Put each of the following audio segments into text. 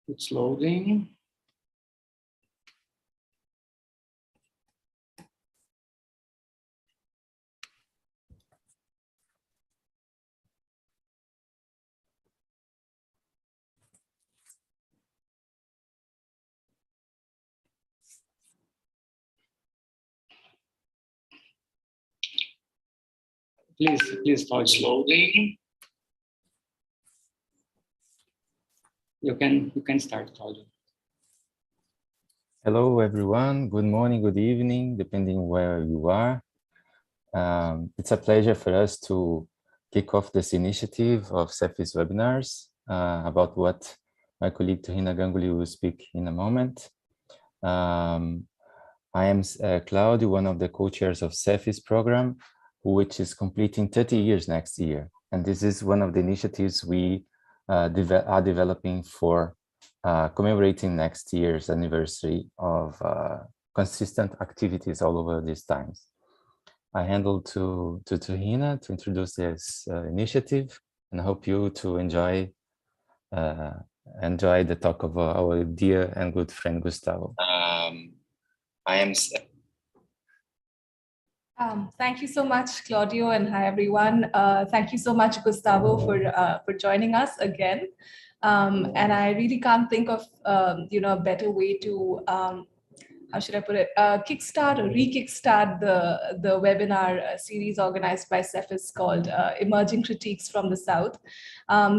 It's loading. Please start loading. You can start, Claudio. Hello, everyone. Good morning, good evening, depending where you are. It's a pleasure for us to kick off this initiative of CEFI's webinars about what my colleague Tuhina Ganguly will speak in a moment. I am Claudio, one of the co-chairs of CEFI's program, which is completing 30 years next year. And this is one of the initiatives we are developing for commemorating next year's anniversary of consistent activities all over these times. I handle to Tuhina to introduce this initiative, and I hope you to enjoy the talk of our dear and good friend Gustavo. Thank you so much, Claudio, and hi everyone. Thank you so much, Gustavo, for joining us again. And I really can't think of a better way to how should I put it, kickstart or re-kickstart the webinar series organized by CEFIS called Emerging Critiques from the South.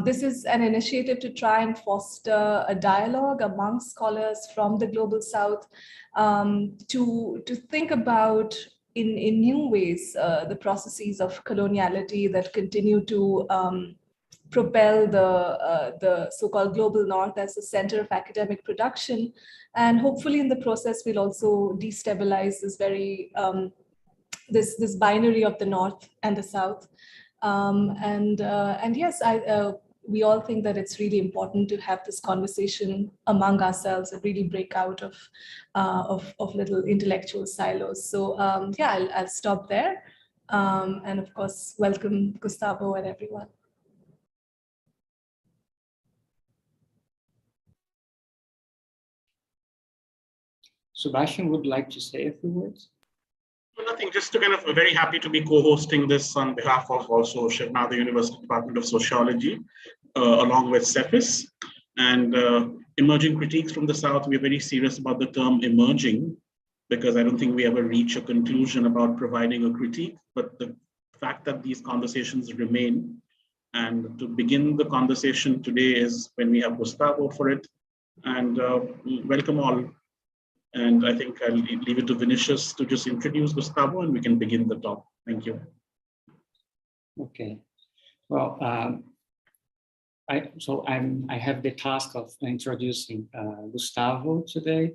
This is an initiative to try and foster a dialogue among scholars from the Global South to think about in new ways the processes of coloniality that continue to propel the so-called global north as a center of academic production, and hopefully in the process we'll also destabilize this very this binary of the north and the south, and yes, we all think that it's really important to have this conversation among ourselves and really break out of little intellectual silos. So yeah, I'll stop there, and of course welcome Gustavo and everyone. Sebastian would like to say a few words. Well, nothing, just to kind of very happy to be co-hosting this on behalf of also Shevna, the University Department of Sociology, along with CEFIS. And emerging critiques from the South, we're very serious about the term emerging, because I don't think we ever reach a conclusion about providing a critique, but the fact that these conversations remain. And to begin the conversation today is when we have Gustavo for it. And welcome all. And I think I'll leave it to Vinicius to just introduce Gustavo and we can begin the talk. Thank you. Okay. Well, I have the task of introducing Gustavo today.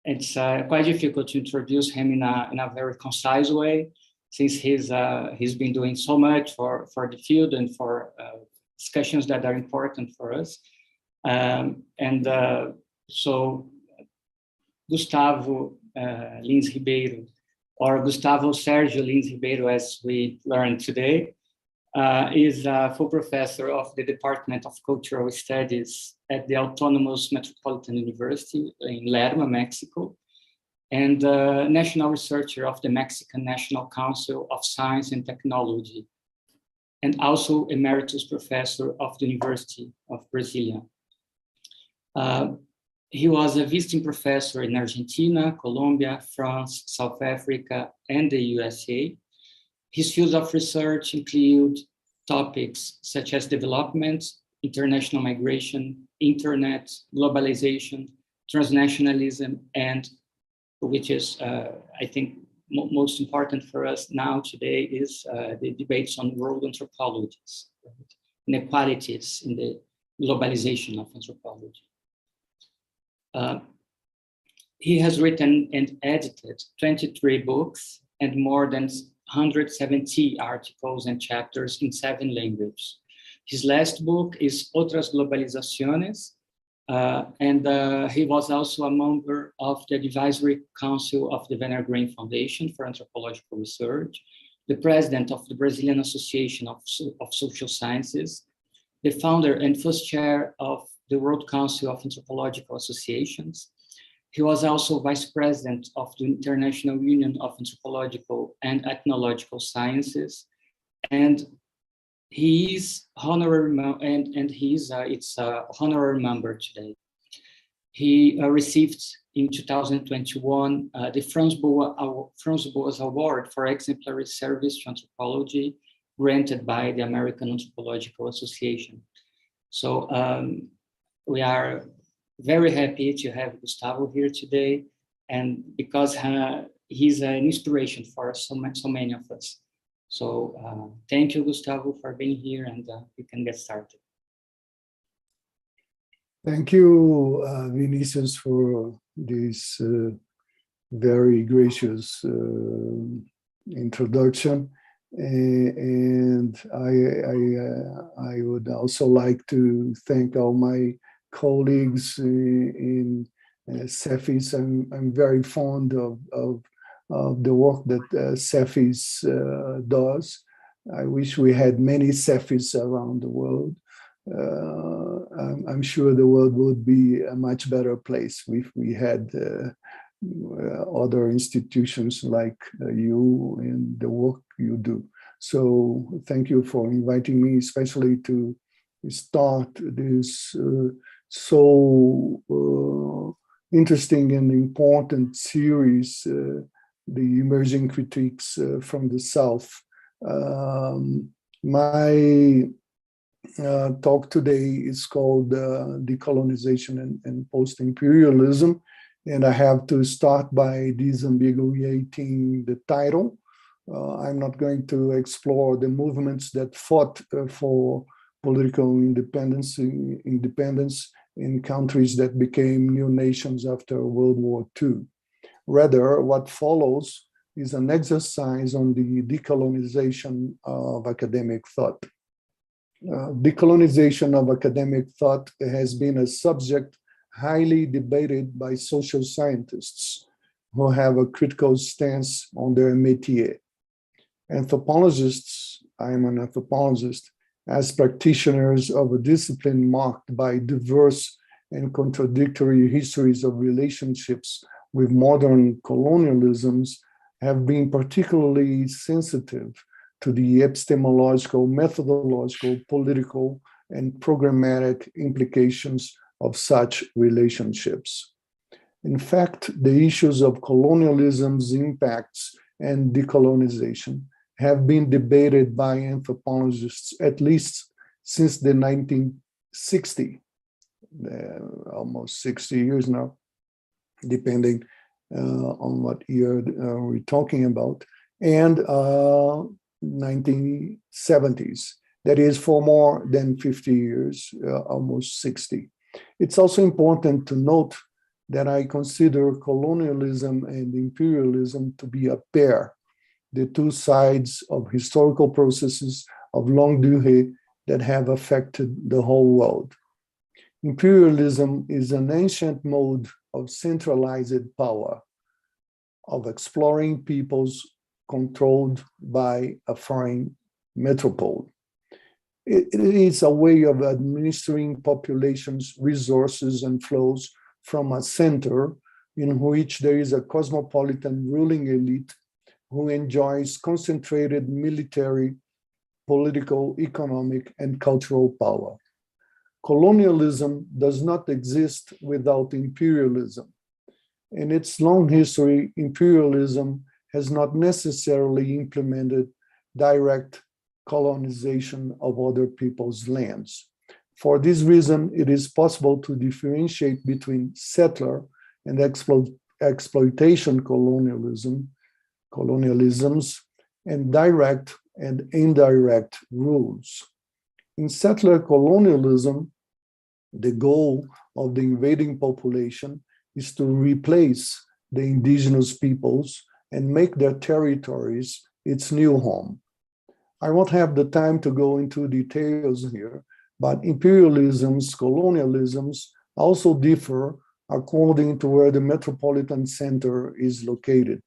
It's quite difficult to introduce him in a very concise way, since he's been doing so much for the field and for discussions that are important for us. So Gustavo Lins Ribeiro, or Gustavo Sergio Lins Ribeiro, as we learned today, is a full professor of the Department of Cultural Studies at the Autonomous Metropolitan University in Lerma, Mexico, and national researcher of the Mexican National Council of Science and Technology, and also emeritus professor of the University of Brasilia. He was a visiting professor in Argentina, Colombia, France, South Africa, and the USA. His fields of research include topics such as development, international migration, internet, globalization, transnationalism, and which is, I think, most important for us now today is the debates on world anthropologies, inequalities in the globalization of anthropology. He has written and edited 23 books and more than 170 articles and chapters in 7 languages. His last book is Otras Globalizaciones, and he was also a member of the Advisory Council of the Werner Green Foundation for Anthropological Research, the president of the Brazilian Association of Social Sciences, the founder and first chair of the World Council of Anthropological Associations. He was also vice president of the International Union of Anthropological and Ethnological Sciences, and he is honorary it's a honorary member today. He received in 2021 the Franz Boas Award for Exemplary Service to Anthropology, granted by the American Anthropological Association. So we are very happy to have Gustavo here today, and because he's an inspiration for so many of us. So thank you, Gustavo, for being here, and we can get started. Thank you, Vinicius, for this very gracious introduction. And I would also like to thank all my colleagues in CEFIS. I'm very fond of the work that CEFIS does. I wish we had many CEFIS around the world. I'm sure the world would be a much better place if we had other institutions like you and the work you do. So thank you for inviting me, especially to start this so interesting and important series, the Emerging Critiques from the South. My talk today is called Decolonization and Postimperialism, and I have to start by disambiguating the title. I'm not going to explore the movements that fought for political independence in countries that became new nations after World War II. Rather, what follows is an exercise on the decolonization of academic thought. Decolonization of academic thought has been a subject highly debated by social scientists who have a critical stance on their métier. Anthropologists, I am an anthropologist, as practitioners of a discipline marked by diverse and contradictory histories of relationships with modern colonialisms, have been particularly sensitive to the epistemological, methodological, political, and programmatic implications of such relationships. In fact, the issues of colonialism's impacts and decolonization have been debated by anthropologists at least since the 1960s, almost 60 years now, depending on what year we're talking about, and 1970s. That is for more than 50 years, almost 60. It's also important to note that I consider colonialism and imperialism to be a pair, the two sides of historical processes of longue durée that have affected the whole world. Imperialism is an ancient mode of centralized power, of exploring peoples controlled by a foreign metropole. It is a way of administering populations, resources, and flows from a center in which there is a cosmopolitan ruling elite who enjoys concentrated military, political, economic, and cultural power. Colonialism does not exist without imperialism. In its long history, imperialism has not necessarily implemented direct colonization of other people's lands. For this reason, it is possible to differentiate between settler and exploitation colonialisms, and direct and indirect rules. In settler colonialism, the goal of the invading population is to replace the indigenous peoples and make their territories its new home. I won't have the time to go into details here, but imperialisms, colonialisms also differ according to where the metropolitan center is located,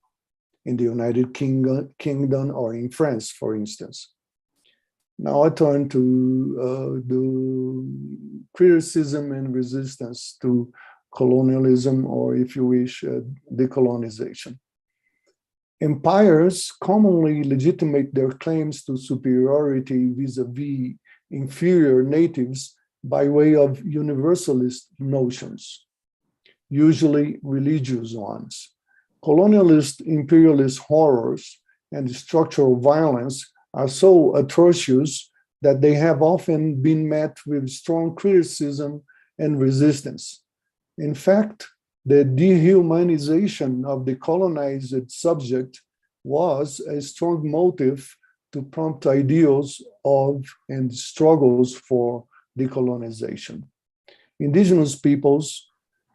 in the United Kingdom or in France, for instance. Now I turn to the criticism and resistance to colonialism, or if you wish, decolonization. Empires commonly legitimate their claims to superiority vis-a-vis inferior natives by way of universalist notions, usually religious ones. Colonialist imperialist horrors and structural violence are so atrocious that they have often been met with strong criticism and resistance. In fact, the dehumanization of the colonized subject was a strong motive to prompt ideals of and struggles for decolonization. Indigenous peoples,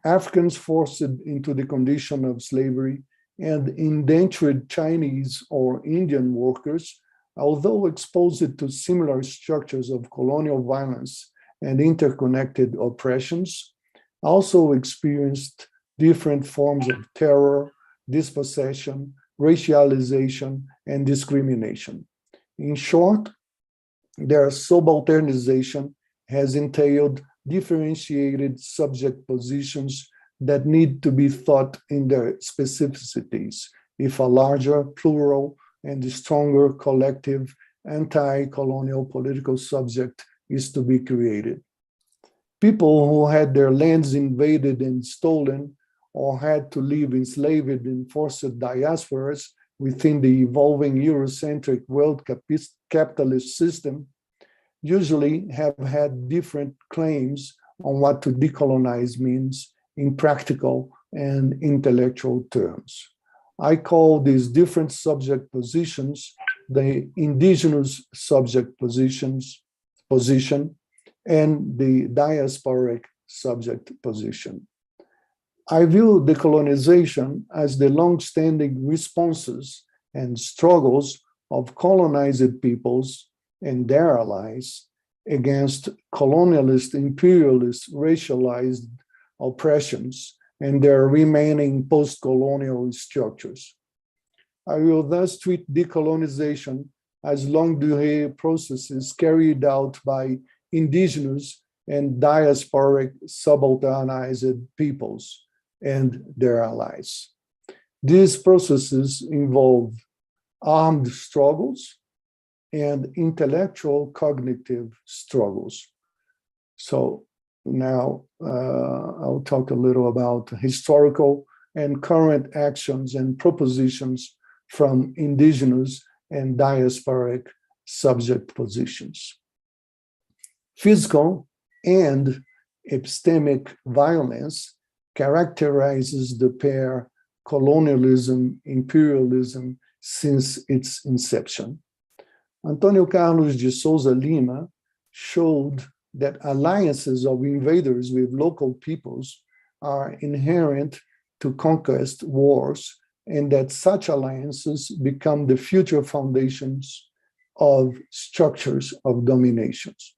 Africans forced into the condition of slavery, and indentured Chinese or Indian workers, although exposed to similar structures of colonial violence and interconnected oppressions, also experienced different forms of terror, dispossession, racialization, and discrimination. In short, their subalternization has entailed differentiated subject positions that need to be thought in their specificities if a larger, plural, and stronger collective anti-colonial political subject is to be created. People who had their lands invaded and stolen, or had to live enslaved in forced diasporas within the evolving Eurocentric world capitalist system, usually have had different claims on what to decolonize means in practical and intellectual terms. I call these different subject positions the indigenous subject position and the diasporic subject position. I view decolonization as the long-standing responses and struggles of colonized peoples and their allies against colonialist, imperialist, racialized oppressions and their remaining post-colonial structures. I will thus treat decolonization as long-durée processes carried out by indigenous and diasporic subalternized peoples and their allies. These processes involve armed struggles and intellectual cognitive struggles. So now I'll talk a little about historical and current actions and propositions from indigenous and diasporic subject positions. Physical and epistemic violence characterizes the pair colonialism, imperialism since its inception. Antonio Carlos de Souza Lima showed that alliances of invaders with local peoples are inherent to conquest wars, and that such alliances become the future foundations of structures of dominations.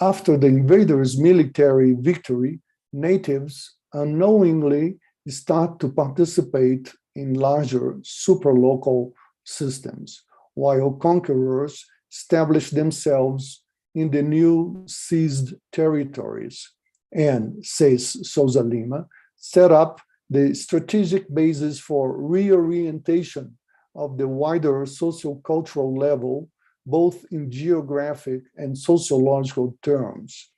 After the invaders' military victory, natives unknowingly start to participate in larger superlocal systems, while conquerors establish themselves in the new seized territories and, says Souza Lima, set up the strategic basis for reorientation of the wider socio-cultural level, both in geographic and sociological terms.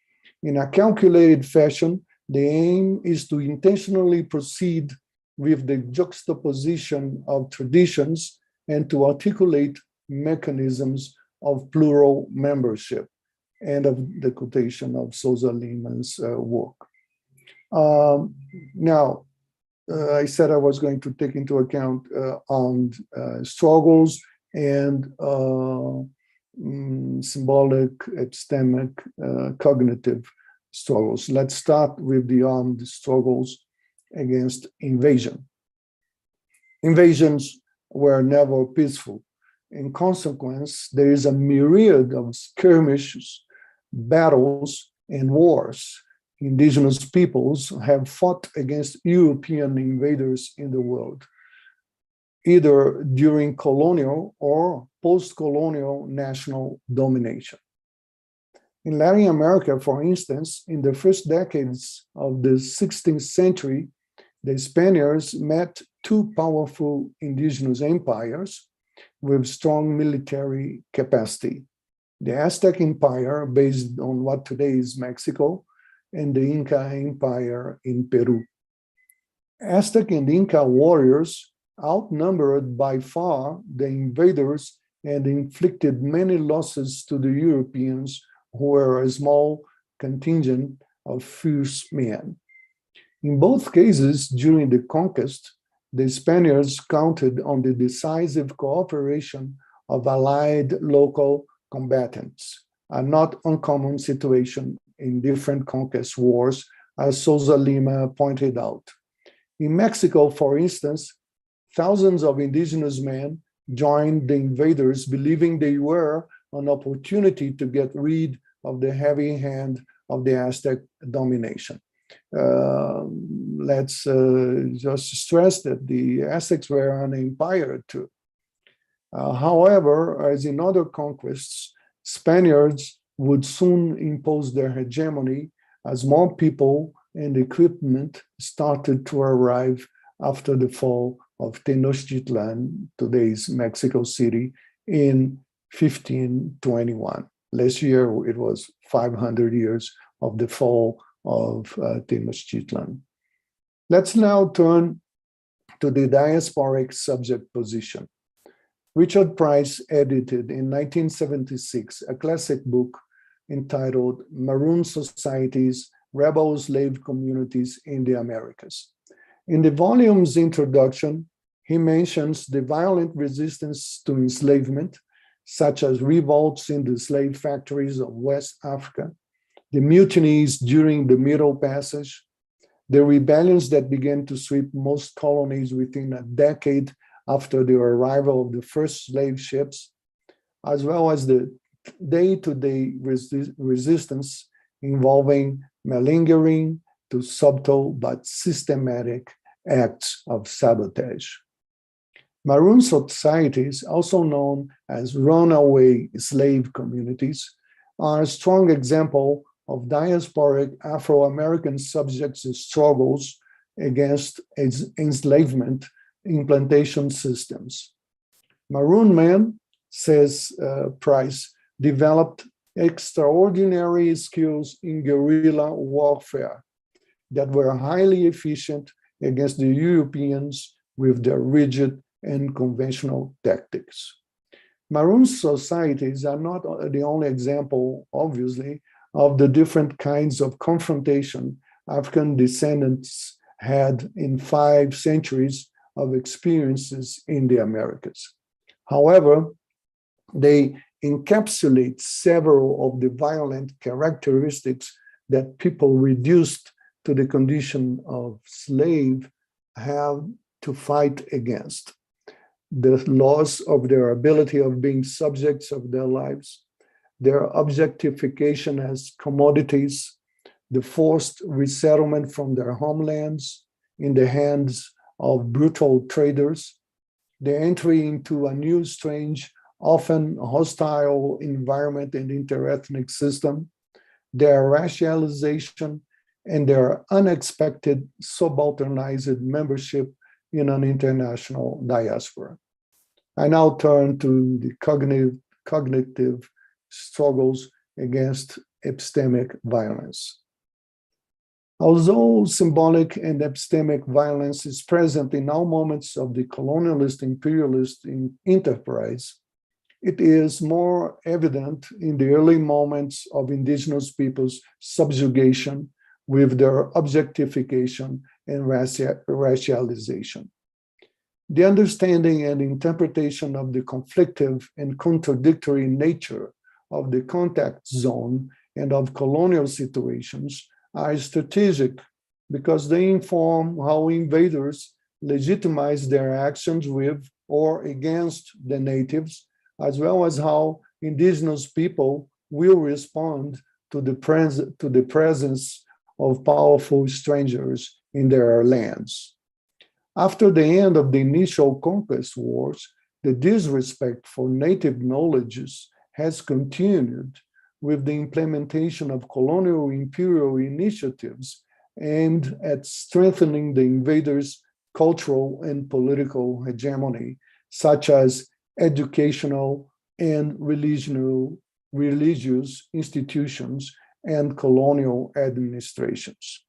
In a calculated fashion, the aim is to intentionally proceed with the juxtaposition of traditions and to articulate mechanisms of plural membership. End of the quotation of Souza Lima's work. I said I was going to take into account armed struggles and symbolic, epistemic, cognitive struggles. Let's start with the armed struggles against invasion. Invasions were never peaceful. In consequence, there is a myriad of skirmishes, battles, and wars. Indigenous peoples have fought against European invaders in the world, either during colonial or post-colonial national domination. In Latin America, for instance, in the first decades of the 16th century, the Spaniards met two powerful indigenous empires with strong military capacity: the Aztec Empire, based on what today is Mexico, and the Inca Empire in Peru. Aztec and Inca warriors outnumbered by far the invaders and inflicted many losses to the Europeans, who were a small contingent of fierce men. In both cases, during the conquest, the Spaniards counted on the decisive cooperation of allied local combatants, a not uncommon situation in different conquest wars, as Souza Lima pointed out. In Mexico, for instance, thousands of indigenous men joined the invaders, believing they were an opportunity to get rid of the heavy hand of the Aztec domination. Let's just stress that the Aztecs were an empire too. However, as in other conquests, Spaniards would soon impose their hegemony as more people and equipment started to arrive after the fall of Tenochtitlan, today's Mexico City, in 1521. Last year, it was 500 years of the fall of Tenochtitlan. Let's now turn to the diasporic subject position. Richard Price edited in 1976 a classic book entitled Maroon Societies, Rebel Slave Communities in the Americas. In the volume's introduction, he mentions the violent resistance to enslavement, such as revolts in the slave factories of West Africa, the mutinies during the Middle Passage, the rebellions that began to sweep most colonies within a decade after the arrival of the first slave ships, as well as the day-to-day resistance involving malingering to subtle but systematic acts of sabotage. Maroon societies, also known as runaway slave communities, are a strong example of diasporic Afro-American subjects' struggles against enslavement in plantation systems. Maroon men, says Price, developed extraordinary skills in guerrilla warfare that were highly efficient against the Europeans with their rigid and conventional tactics. Maroon societies are not the only example, obviously, of the different kinds of confrontation African descendants had in 5 centuries of experiences in the Americas. However, they encapsulate several of the violent characteristics that people reduced to the condition of slave have to fight against: the loss of their ability of being subjects of their lives, their objectification as commodities, the forced resettlement from their homelands in the hands of brutal traders, the entry into a new, strange, often hostile environment and interethnic system, their racialization, and their unexpected subalternized membership in an international diaspora. I now turn to the cognitive struggles against epistemic violence. Although symbolic and epistemic violence is present in all moments of the colonialist imperialist enterprise, it is more evident in the early moments of indigenous peoples' subjugation with their objectification and racialization. The understanding and interpretation of the conflictive and contradictory nature of the contact zone and of colonial situations are strategic because they inform how invaders legitimize their actions with or against the natives, as well as how indigenous people will respond to the presence of powerful strangers in their lands. After the end of the initial conquest wars, the disrespect for native knowledges has continued with the implementation of colonial imperial initiatives aimed at strengthening the invaders' cultural and political hegemony, such as educational and religious institutions and colonial administrations.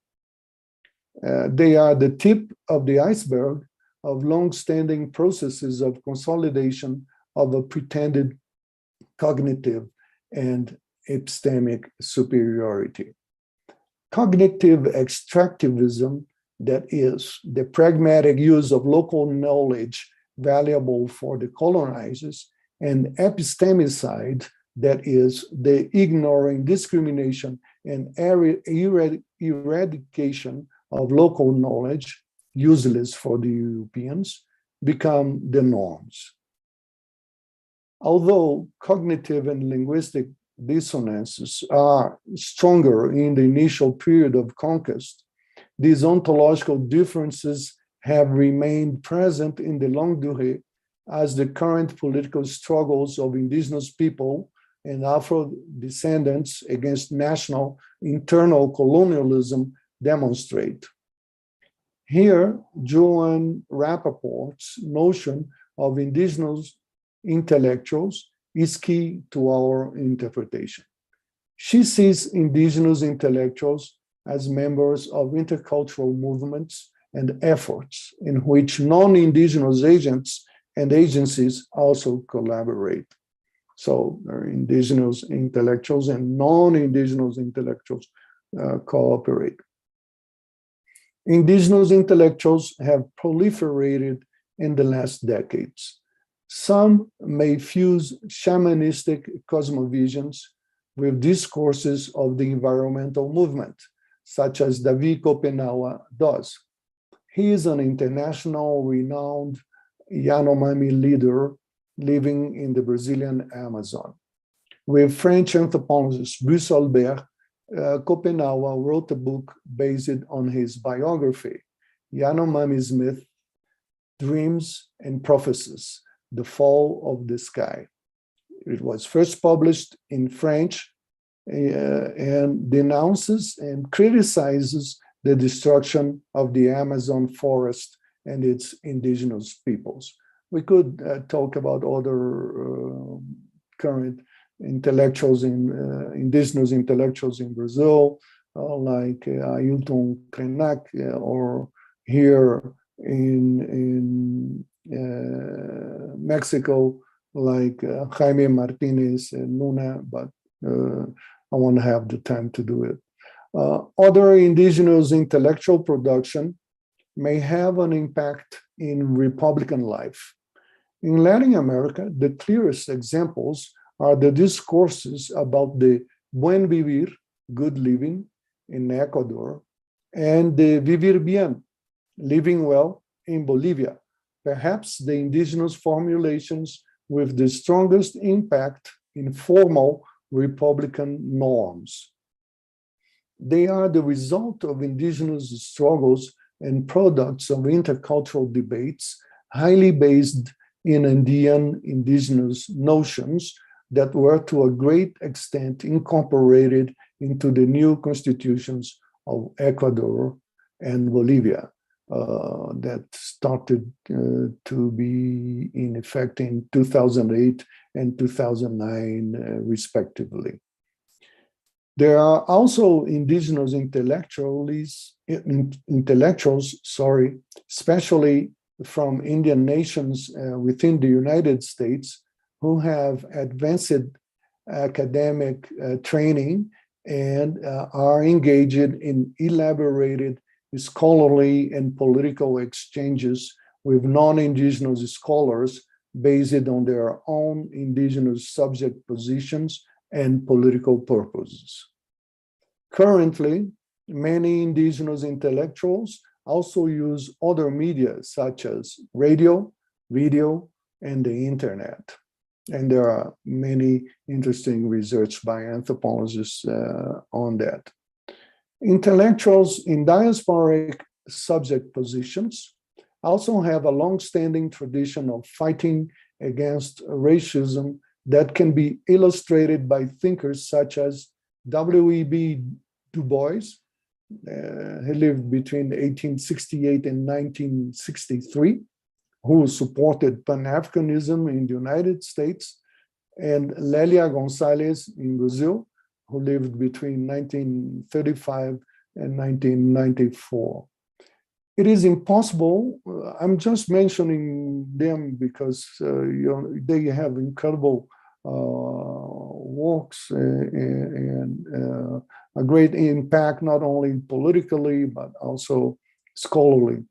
They are the tip of the iceberg of long-standing processes of consolidation of a pretended cognitive and epistemic superiority. Cognitive extractivism, that is, the pragmatic use of local knowledge valuable for the colonizers, and epistemicide, that is, the ignoring, discrimination, and eradication of local knowledge, useless for the Europeans, become the norms. Although cognitive and linguistic dissonances are stronger in the initial period of conquest, these ontological differences have remained present in the longue durée as the current political struggles of indigenous people and Afro-descendants against national internal colonialism demonstrate. Here, Joan Rappaport's notion of indigenous intellectuals is key to our interpretation. She sees indigenous intellectuals as members of intercultural movements and efforts in which non-indigenous agents and agencies also collaborate. So there are indigenous intellectuals and non-indigenous intellectuals cooperate. Indigenous intellectuals have proliferated in the last decades. Some may fuse shamanistic cosmovisions with discourses of the environmental movement, such as Davi Kopenawa does. He is an international renowned Yanomami leader living in the Brazilian Amazon. With French anthropologist Bruce Albert, Kopenawa wrote a book based on his biography, Yanomami's Myth, Dreams and Prophecies, The Fall of the Sky. It was first published in French and denounces and criticizes the destruction of the Amazon forest and its indigenous peoples. We could talk about other current intellectuals indigenous intellectuals in Brazil, like Ailton Krenak, or here in Mexico, like Jaime Martinez and Luna, but I won't have the time to do it. Other indigenous intellectual production may have an impact in Republican life. In Latin America, the clearest examples are the discourses about the Buen Vivir, good living, in Ecuador, and the Vivir Bien, living well, in Bolivia, perhaps the indigenous formulations with the strongest impact in formal Republican norms. They are the result of indigenous struggles and products of intercultural debates, highly based in Andean indigenous notions that were to a great extent incorporated into the new constitutions of Ecuador and Bolivia that started to be in effect in 2008 and 2009, respectively. There are also indigenous intellectuals, especially from Indian nations within the United States, who have advanced academic training and are engaged in elaborated scholarly and political exchanges with non-indigenous scholars based on their own indigenous subject positions and political purposes. Currently, many indigenous intellectuals also use other media such as radio, video, and the internet. And there are many interesting research by anthropologists on that. Intellectuals in diasporic subject positions also have a long-standing tradition of fighting against racism, that can be illustrated by thinkers such as W.E.B. Dubois. He lived between 1868 and 1963, who supported Pan-Africanism in the United States, and Lélia Gonçalves in Brazil, who lived between 1935 and 1994. It is impossible, I'm just mentioning them because they have incredible works and a great impact, not only politically, but also scholarly.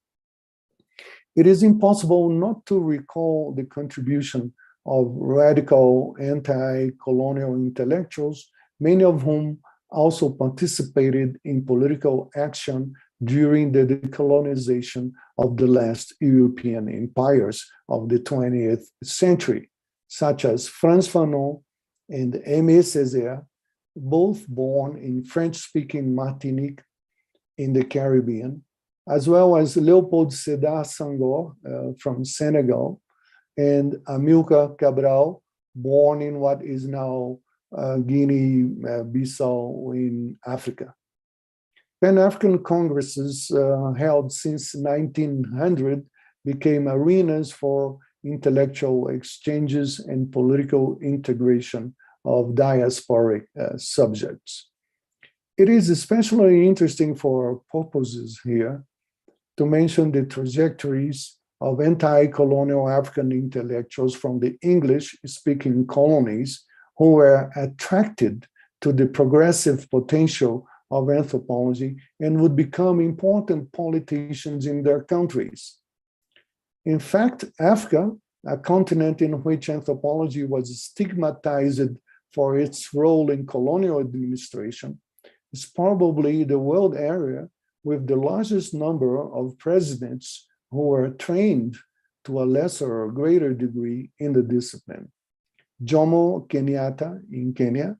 It is impossible not to recall the contribution of radical anti-colonial intellectuals, many of whom also participated in political action during the decolonization of the last European empires of the 20th century, such as Frantz Fanon and Aimé Césaire, both born in French-speaking Martinique in the Caribbean, as well as Léopold Sédar Senghor from Senegal, and Amilcar Cabral, born in what is now Guinea-Bissau in Africa. Pan-African congresses held since 1900 became arenas for intellectual exchanges and political integration of diasporic subjects. It is especially interesting for our purposes here to mention the trajectories of anti-colonial African intellectuals from the English-speaking colonies who were attracted to the progressive potential of anthropology and would become important politicians in their countries. In fact, Africa, a continent in which anthropology was stigmatized for its role in colonial administration, is probably the world area with the largest number of presidents who were trained to a lesser or greater degree in the discipline. Jomo Kenyatta in Kenya,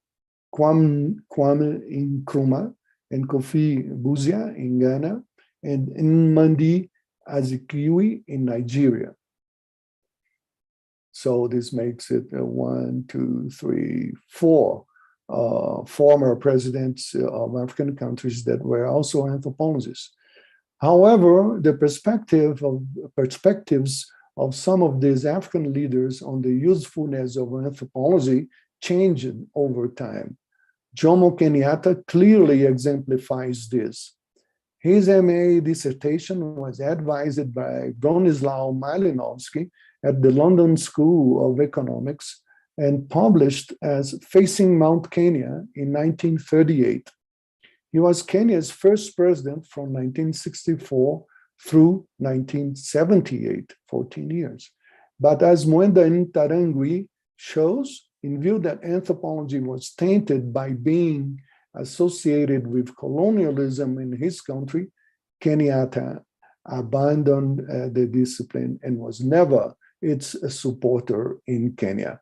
Kwame Nkrumah, and Kofi Buzia in Ghana, and Nnamdi Azikiwe in Nigeria. So this makes it 1, 2, 3, 4 former presidents of African countries that were also anthropologists. However, the perspectives of some of these African leaders on the usefulness of anthropology changed over time. Jomo Kenyatta clearly exemplifies this. His MA dissertation was advised by Bronislaw Malinowski at the London School of Economics and published as Facing Mount Kenya in 1938. He was Kenya's first president from 1964 through 1978, 14 years. But as Mwenda Ntarangwi shows, in view that anthropology was tainted by being associated with colonialism in his country, Kenyatta abandoned the discipline and was never its supporter in Kenya.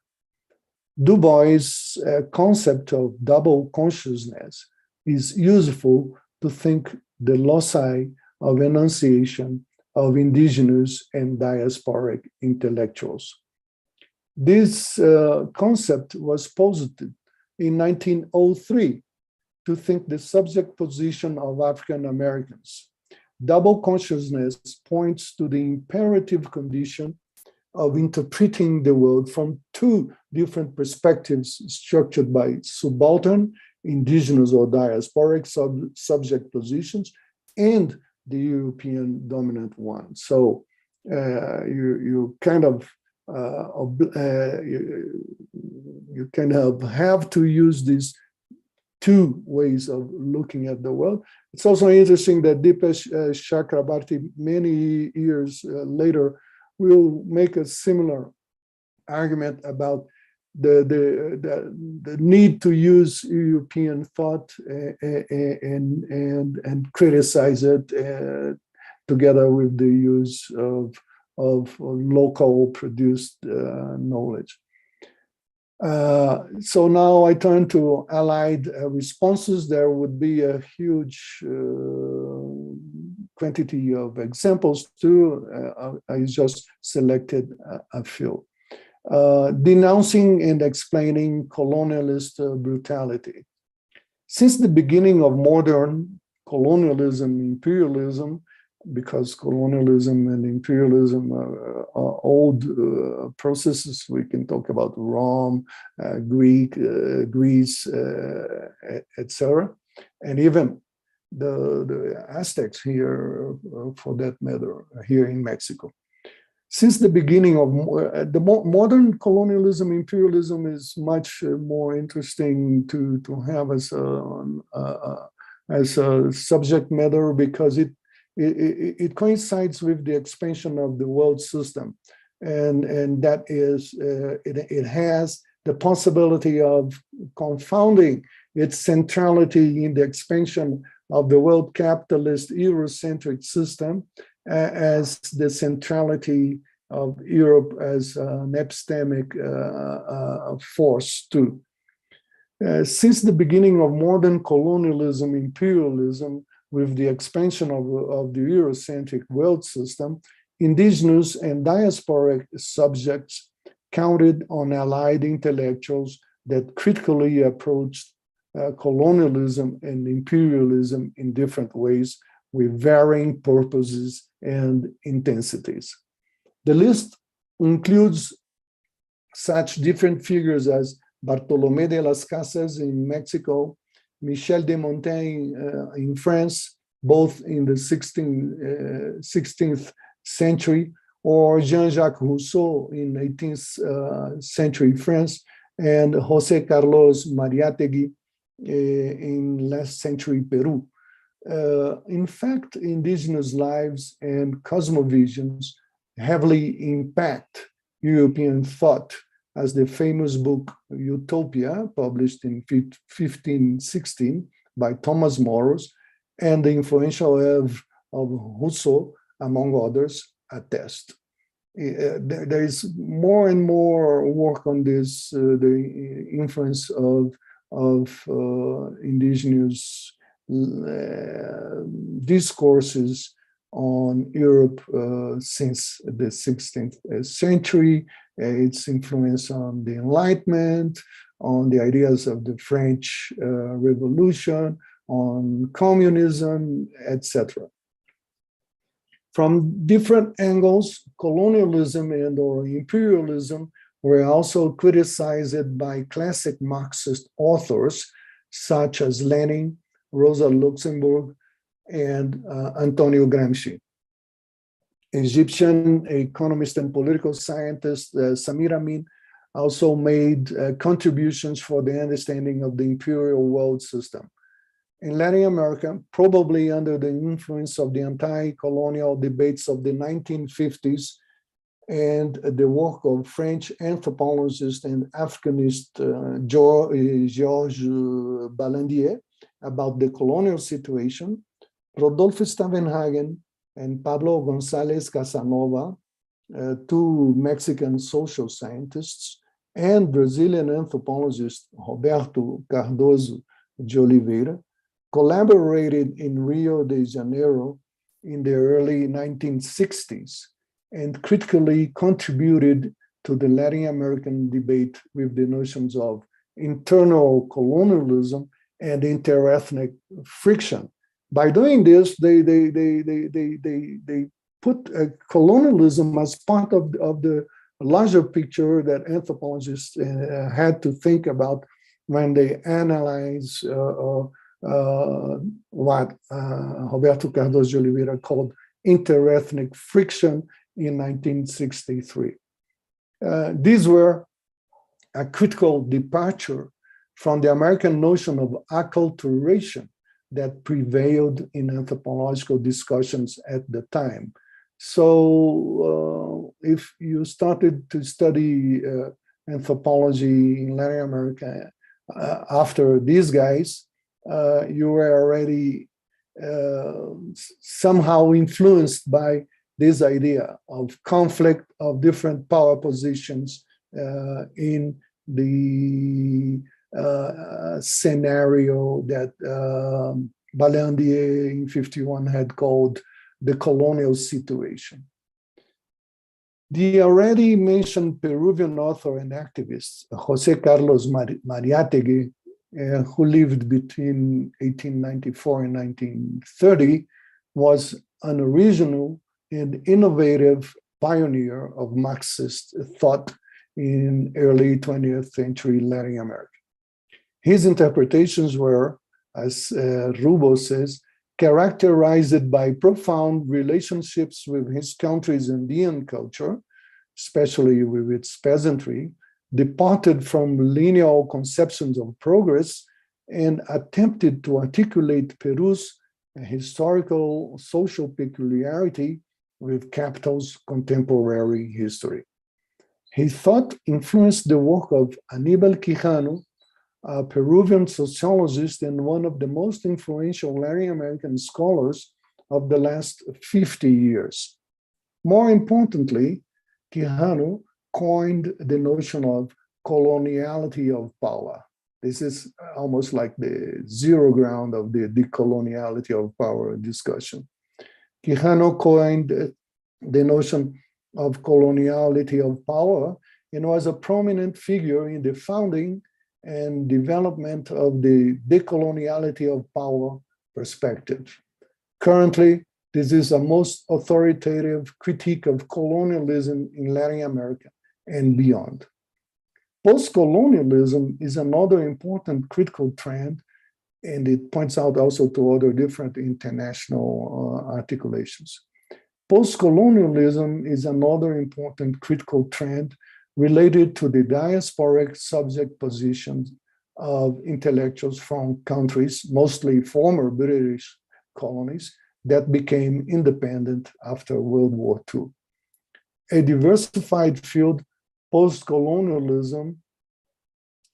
Dubois' concept of double consciousness is useful to think the loci of enunciation of indigenous and diasporic intellectuals. This concept was posited in 1903 to think the subject position of African Americans. Double consciousness points to the imperative condition of interpreting the world from two different perspectives structured by subaltern, indigenous or diasporic subject positions, and the European dominant one. So you kind of have to use these two ways of looking at the world. It's also interesting that Dipesh Chakrabarti, many years later, will make a similar argument about the need to use European thought and criticize it together with the use of local produced knowledge. So now I turn to allied responses. There would be a huge quantity of examples too. I just selected a few. denouncing and explaining colonialist brutality. Since the beginning of modern colonialism, imperialism, because colonialism and imperialism are old processes, we can talk about Rome, Greece, etc., and even the Aztecs here, for that matter, here in Mexico. Since the beginning of modern colonialism, imperialism is much more interesting to have as a subject matter, because it coincides with the expansion of the world system, and that is it has the possibility of confounding its centrality in the expansion of the world capitalist Eurocentric system as the centrality of Europe as an epistemic force too. Since the beginning of modern colonialism, imperialism, with the expansion of the Eurocentric world system, indigenous and diasporic subjects counted on allied intellectuals that critically approached colonialism and imperialism in different ways, with varying purposes and intensities. The list includes such different figures as Bartolomé de las Casas in Mexico, Michel de Montaigne in France, both in the 16th century, or Jean-Jacques Rousseau in 18th century France, and José Carlos Mariátegui in last century Peru. In fact, indigenous lives and cosmovisions heavily impact European thought, as the famous book Utopia, published in 1516 by Thomas More, and the influential of Rousseau, among others, attest. There is more and more work on this, the influence of indigenous discourses on Europe since the 16th century, its influence on the Enlightenment, on the ideas of the French Revolution, on communism, etc. From different angles, colonialism and or imperialism were also criticized by classic Marxist authors such as Lenin, Rosa Luxemburg, and Antonio Gramsci. Egyptian economist and political scientist Samir Amin also made contributions for the understanding of the imperial world system. In Latin America, probably under the influence of the anti-colonial debates of the 1950s and the work of French anthropologist and Africanist Georges Balandier about the colonial situation, Rodolfo Stavenhagen and Pablo González Casanova, two Mexican social scientists, and Brazilian anthropologist Roberto Cardoso de Oliveira, collaborated in Rio de Janeiro in the early 1960s and critically contributed to the Latin American debate with the notions of internal colonialism and interethnic friction. By doing this, they put colonialism as part of the larger picture that anthropologists had to think about when they analyze what Roberto Cardoso de Oliveira called interethnic friction in 1963. These were a critical departure from the American notion of acculturation that prevailed in anthropological discussions at the time. So if you started to study anthropology in Latin America after these guys, you were already somehow influenced by this idea of conflict of different power positions in the scenario that Balandier in 51 had called the colonial situation. The already mentioned Peruvian author and activist, Jose Carlos Mariátegui, who lived between 1894 and 1930, was an original and innovative pioneer of Marxist thought in early 20th century Latin America. His interpretations were, as Dubois says, characterized by profound relationships with his country's Andean culture, especially with its peasantry, departed from lineal conceptions of progress, and attempted to articulate Peru's historical social peculiarity with capital's contemporary history. His thought influenced the work of Aníbal Quijano, a Peruvian sociologist and one of the most influential Latin American scholars of the last 50 years. More importantly, Quijano coined the notion of coloniality of power. This is almost like the zero ground of the decoloniality of power discussion. Quijano coined the notion of coloniality of power and was a prominent figure in the founding and development of the decoloniality of power perspective. Currently, this is a most authoritative critique of colonialism in Latin America and beyond. Postcolonialism is another important critical trend, and it points out also to other different international articulations. Postcolonialism is another important critical trend related to the diasporic subject positions of intellectuals from countries, mostly former British colonies, that became independent after World War II. A diversified field, postcolonialism,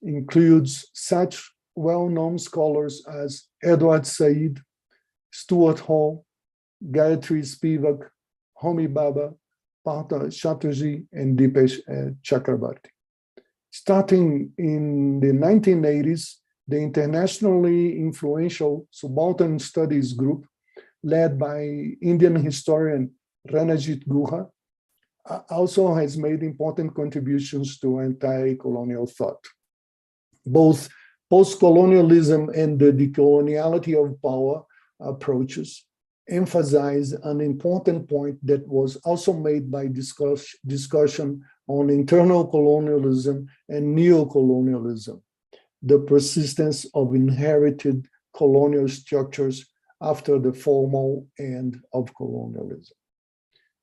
includes such well-known scholars as Edward Said, Stuart Hall, Gayatri Spivak, Homi Bhabha, Partha Chatterjee, and Dipesh Chakrabarti. Starting in the 1980s, the internationally influential Subaltern Studies group, led by Indian historian Ranajit Guha, also has made important contributions to anti-colonial thought. Both postcolonialism and the decoloniality of power approaches emphasize an important point that was also made by discussion on internal colonialism and neocolonialism, the persistence of inherited colonial structures after the formal end of colonialism.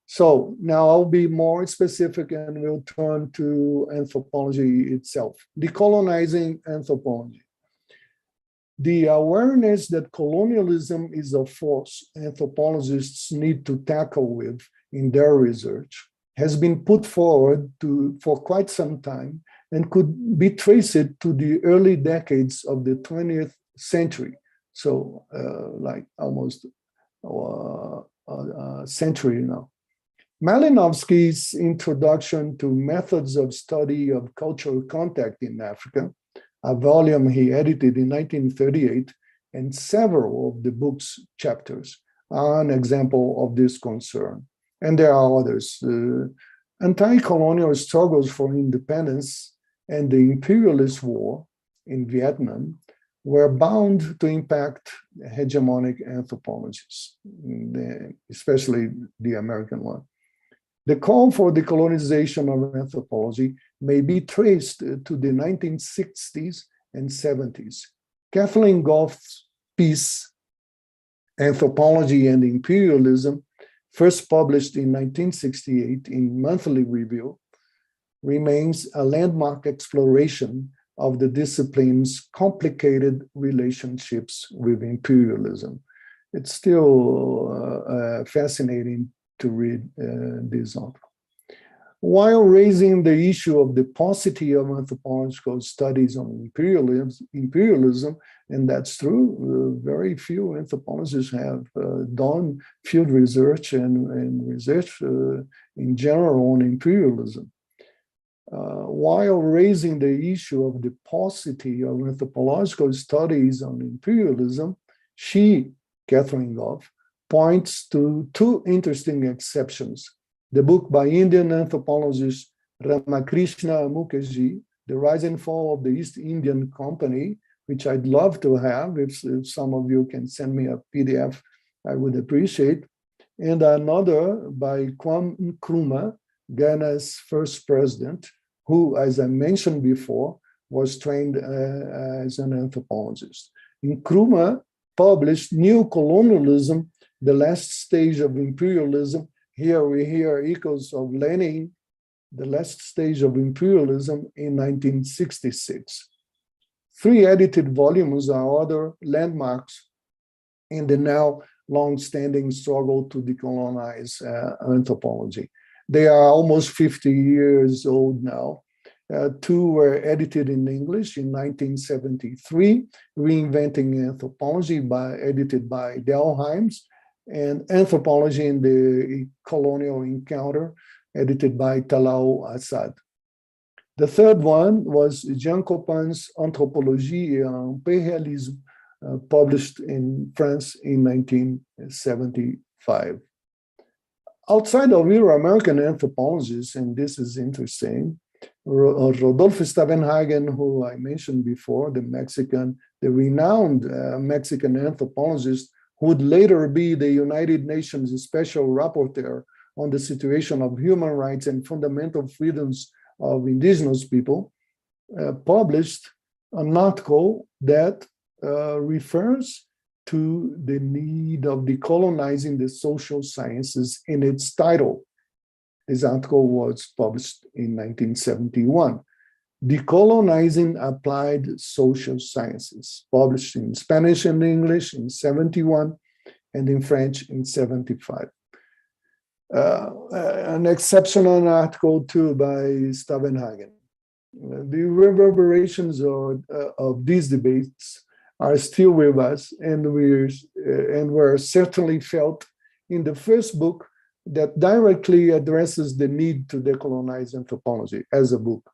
So now I'll be more specific and we'll turn to anthropology itself. Decolonizing anthropology. The awareness that colonialism is a force anthropologists need to tackle with in their research has been put forward for quite some time and could be traced to the early decades of the 20th century. So like almost a century now. Malinowski's introduction to methods of study of cultural contact in Africa, a volume he edited in 1938, and several of the book's chapters are an example of this concern. And there are others. Anti-colonial struggles for independence and the imperialist war in Vietnam were bound to impact hegemonic anthropologies, especially the American one. The call for decolonization of anthropology may be traced to the 1960s and 70s. Kathleen Gough's piece, Anthropology and Imperialism, first published in 1968 in Monthly Review, remains a landmark exploration of the discipline's complicated relationships with imperialism. It's still fascinating to read this article. While raising the issue of the paucity of anthropological studies on imperialism, and that's true, very few anthropologists have done field research and research in general on imperialism. While raising the issue of the paucity of anthropological studies on imperialism, she, Kathleen Gough, points to two interesting exceptions The book by Indian anthropologist Ramakrishna Mukherjee, The Rise and Fall of the East Indian Company, which I'd love to have. If some of you can send me a PDF, I would appreciate. And another by Kwame Nkrumah, Ghana's first president, who, as I mentioned before, was trained as an anthropologist. Nkrumah published New Colonialism, the Last Stage of Imperialism. Here we hear echoes of Lenin, The Last Stage of Imperialism, in 1966. 3 edited volumes are other landmarks in the now long-standing struggle to decolonize anthropology. They are almost 50 years old now. 2 were edited in English in 1973, Reinventing Anthropology, edited by Delheims, and Anthropology in the Colonial Encounter, edited by Talal Assad. The third one was Jean Copin's Anthropologie et Imperialism, published in France in 1975. Outside of Euro-American anthropologists, and this is interesting, Rodolfo Stavenhagen, who I mentioned before, the renowned Mexican anthropologist, who would later be the United Nations Special Rapporteur on the situation of human rights and fundamental freedoms of indigenous people, published an article that refers to the need of decolonizing the social sciences in its title. This article was published in 1971. Decolonizing Applied Social Sciences, published in Spanish and English in 71 and in French in 75. An exceptional article too by Stavenhagen. The reverberations of these debates are still with us, and were certainly felt in the first book that directly addresses the need to decolonize anthropology as a book,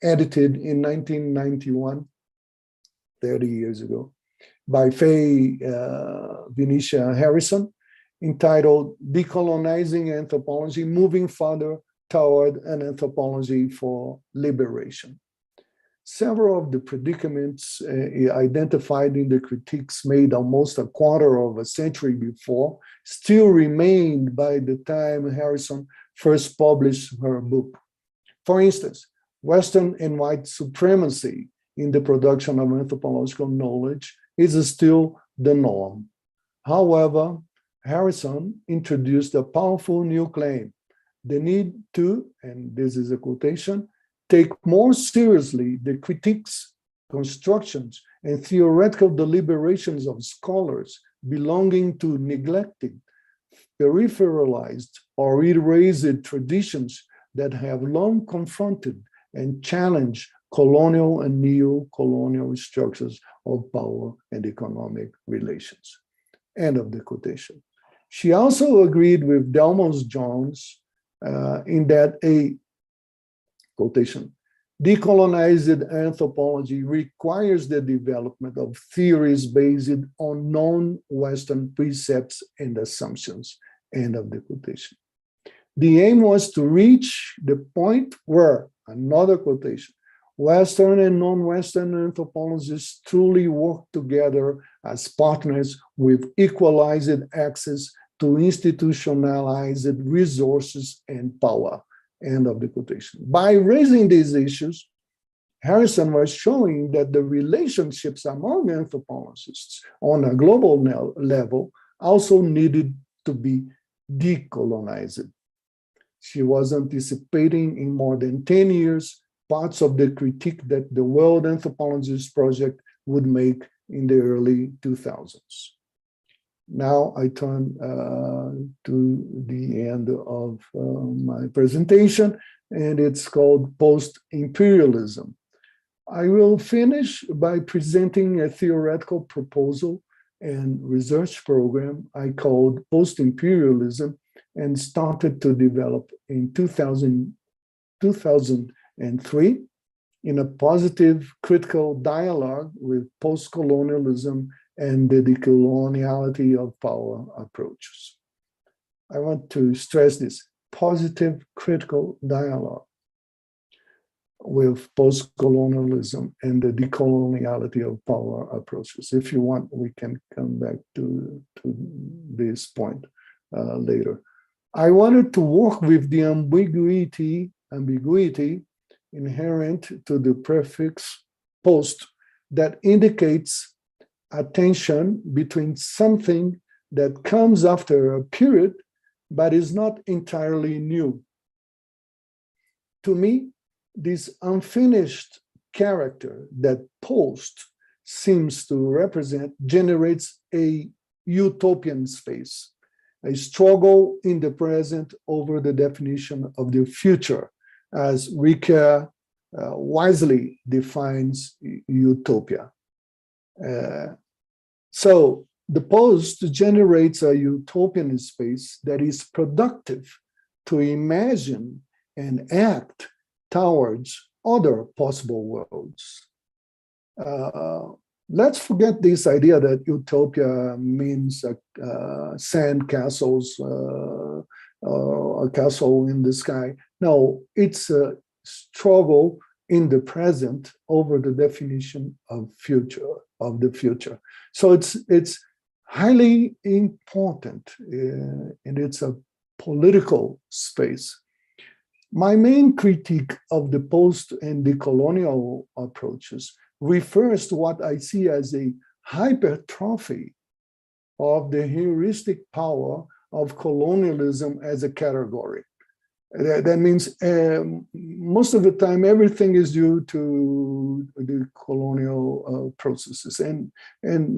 edited in 1991, 30 years ago, by Faye Venetia Harrison, entitled Decolonizing Anthropology, Moving Further Toward an Anthropology for Liberation. Several of the predicaments identified in the critiques made almost a quarter of a century before still remained by the time Harrison first published her book. For instance, Western and white supremacy in the production of anthropological knowledge is still the norm. However, Harrison introduced a powerful new claim: the need to, and this is a quotation, take more seriously the critiques, constructions, and theoretical deliberations of scholars belonging to neglected, peripheralized, or erased traditions that have long confronted and challenged colonial and neo-colonial structures of power and economic relations. End of the quotation. She also agreed with Delmos Jones in that a quotation, decolonized anthropology requires the development of theories based on non-Western precepts and assumptions, end of the quotation. The aim was to reach the point where, another quotation, Western and non-Western anthropologists truly work together as partners with equalized access to institutionalized resources and power, end of the quotation. By raising these issues, Harrison was showing that the relationships among anthropologists on a global level also needed to be decolonized. She was anticipating in more than 10 years parts of the critique that the World Anthropologist Project would make in the early 2000s. Now I turn to the end of my presentation, and it's called Post-Imperialism. I will finish by presenting a theoretical proposal and research program I called Post-Imperialism, and started to develop in 2003 in a positive critical dialogue with postcolonialism and the decoloniality of power approaches. I want to stress this. positive critical dialogue with postcolonialism and the decoloniality of power approaches. If you want, we can come back to this point later. I wanted to work with the ambiguity inherent to the prefix post that indicates a tension between something that comes after a period but is not entirely new. To me, this unfinished character that post seems to represent generates a utopian space, a struggle in the present over the definition of the future, as Rica wisely defines utopia. So the post generates a utopian space that is productive to imagine and act towards other possible worlds. Let's forget this idea that utopia means sand castles, a castle in the sky. No, it's a struggle in the present over the definition of the future. So it's highly important, and it's a political space. My main critique of the post and decolonial approaches refers to what I see as a hypertrophy of the heuristic power of colonialism as a category. That means most of the time, everything is due to the colonial processes. And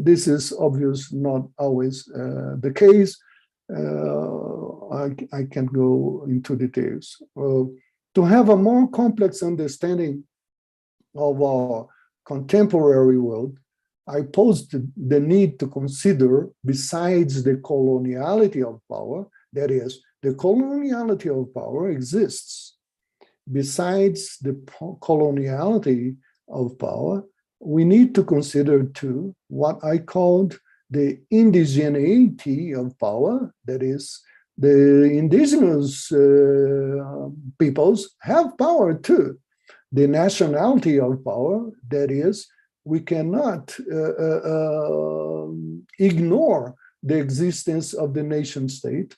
this is obvious, not always the case. I can't go into details. To have a more complex understanding of our contemporary world, I posed the need to consider, besides the coloniality of power, that is, the coloniality of power exists. Besides the coloniality of power, we need to consider too what I called the indigeneity of power, that is, the indigenous peoples have power too. The nationality of power, that is, we cannot ignore the existence of the nation state,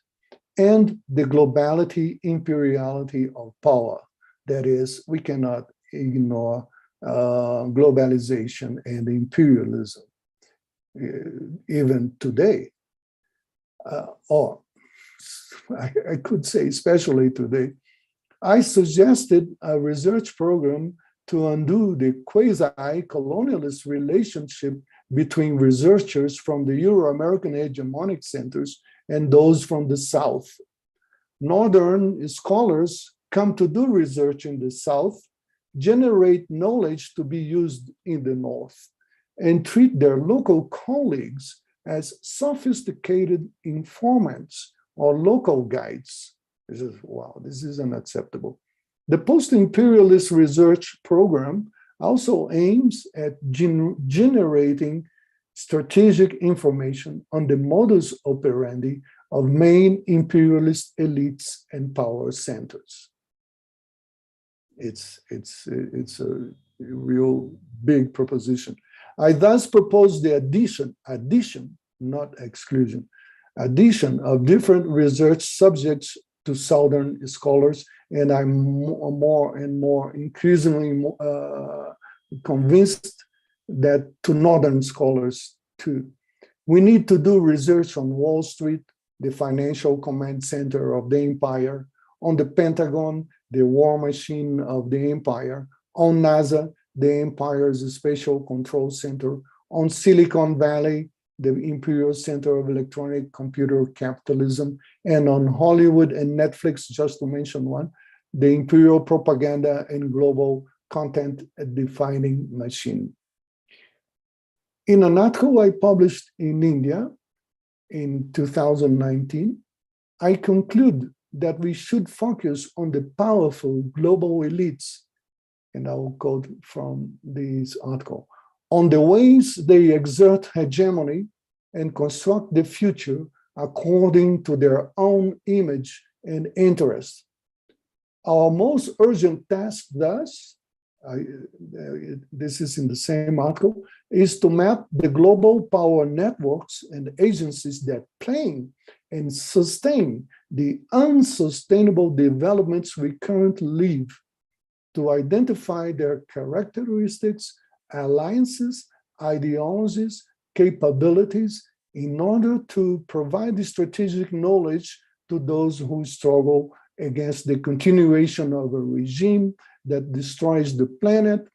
and the globality, imperiality of power. That is, we cannot ignore globalization and imperialism, even today. Or I could say especially today. I suggested a research program to undo the quasi-colonialist relationship between researchers from the Euro-American hegemonic centers and those from the South. Northern scholars come to do research in the South, generate knowledge to be used in the North, and treat their local colleagues as sophisticated informants or local guides. This is, wow, this is unacceptable. The post-imperialist research program also aims at generating strategic information on the modus operandi of main imperialist elites and power centers. It's a real big proposition. I thus propose the addition, not exclusion, addition of different research subjects to Southern scholars, and I'm more and more increasingly convinced that to Northern scholars too. We need to do research on Wall Street, the financial command center of the empire, on the Pentagon, the war machine of the empire, on NASA, the empire's spatial control center, on Silicon Valley, the Imperial Center of Electronic Computer Capitalism, and on Hollywood and Netflix, just to mention one, the imperial propaganda and global content defining machine. In an article I published in India in 2019, I conclude that we should focus on the powerful global elites, and I will quote from this article, on the ways they exert hegemony and construct the future according to their own image and interest. Our most urgent task, thus, this is in the same article, is to map the global power networks and agencies that plan and sustain the unsustainable developments we currently live, to identify their characteristics, alliances, ideologies, capabilities, in order to provide the strategic knowledge to those who struggle against the continuation of a regime that destroys the planet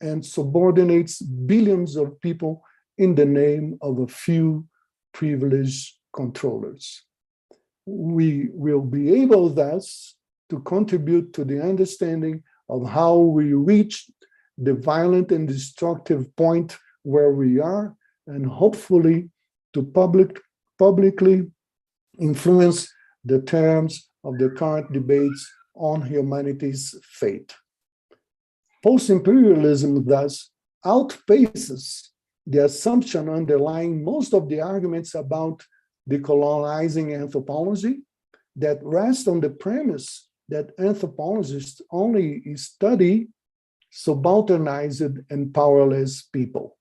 and subordinates billions of people in the name of a few privileged controllers. We will be able thus to contribute to the understanding of how we reach the violent and destructive point where we are, and hopefully to publicly influence the terms of the current debates on humanity's fate. Post-imperialism thus outpaces the assumption underlying most of the arguments about decolonizing anthropology that rest on the premise that anthropologists only study subalternized and powerless people.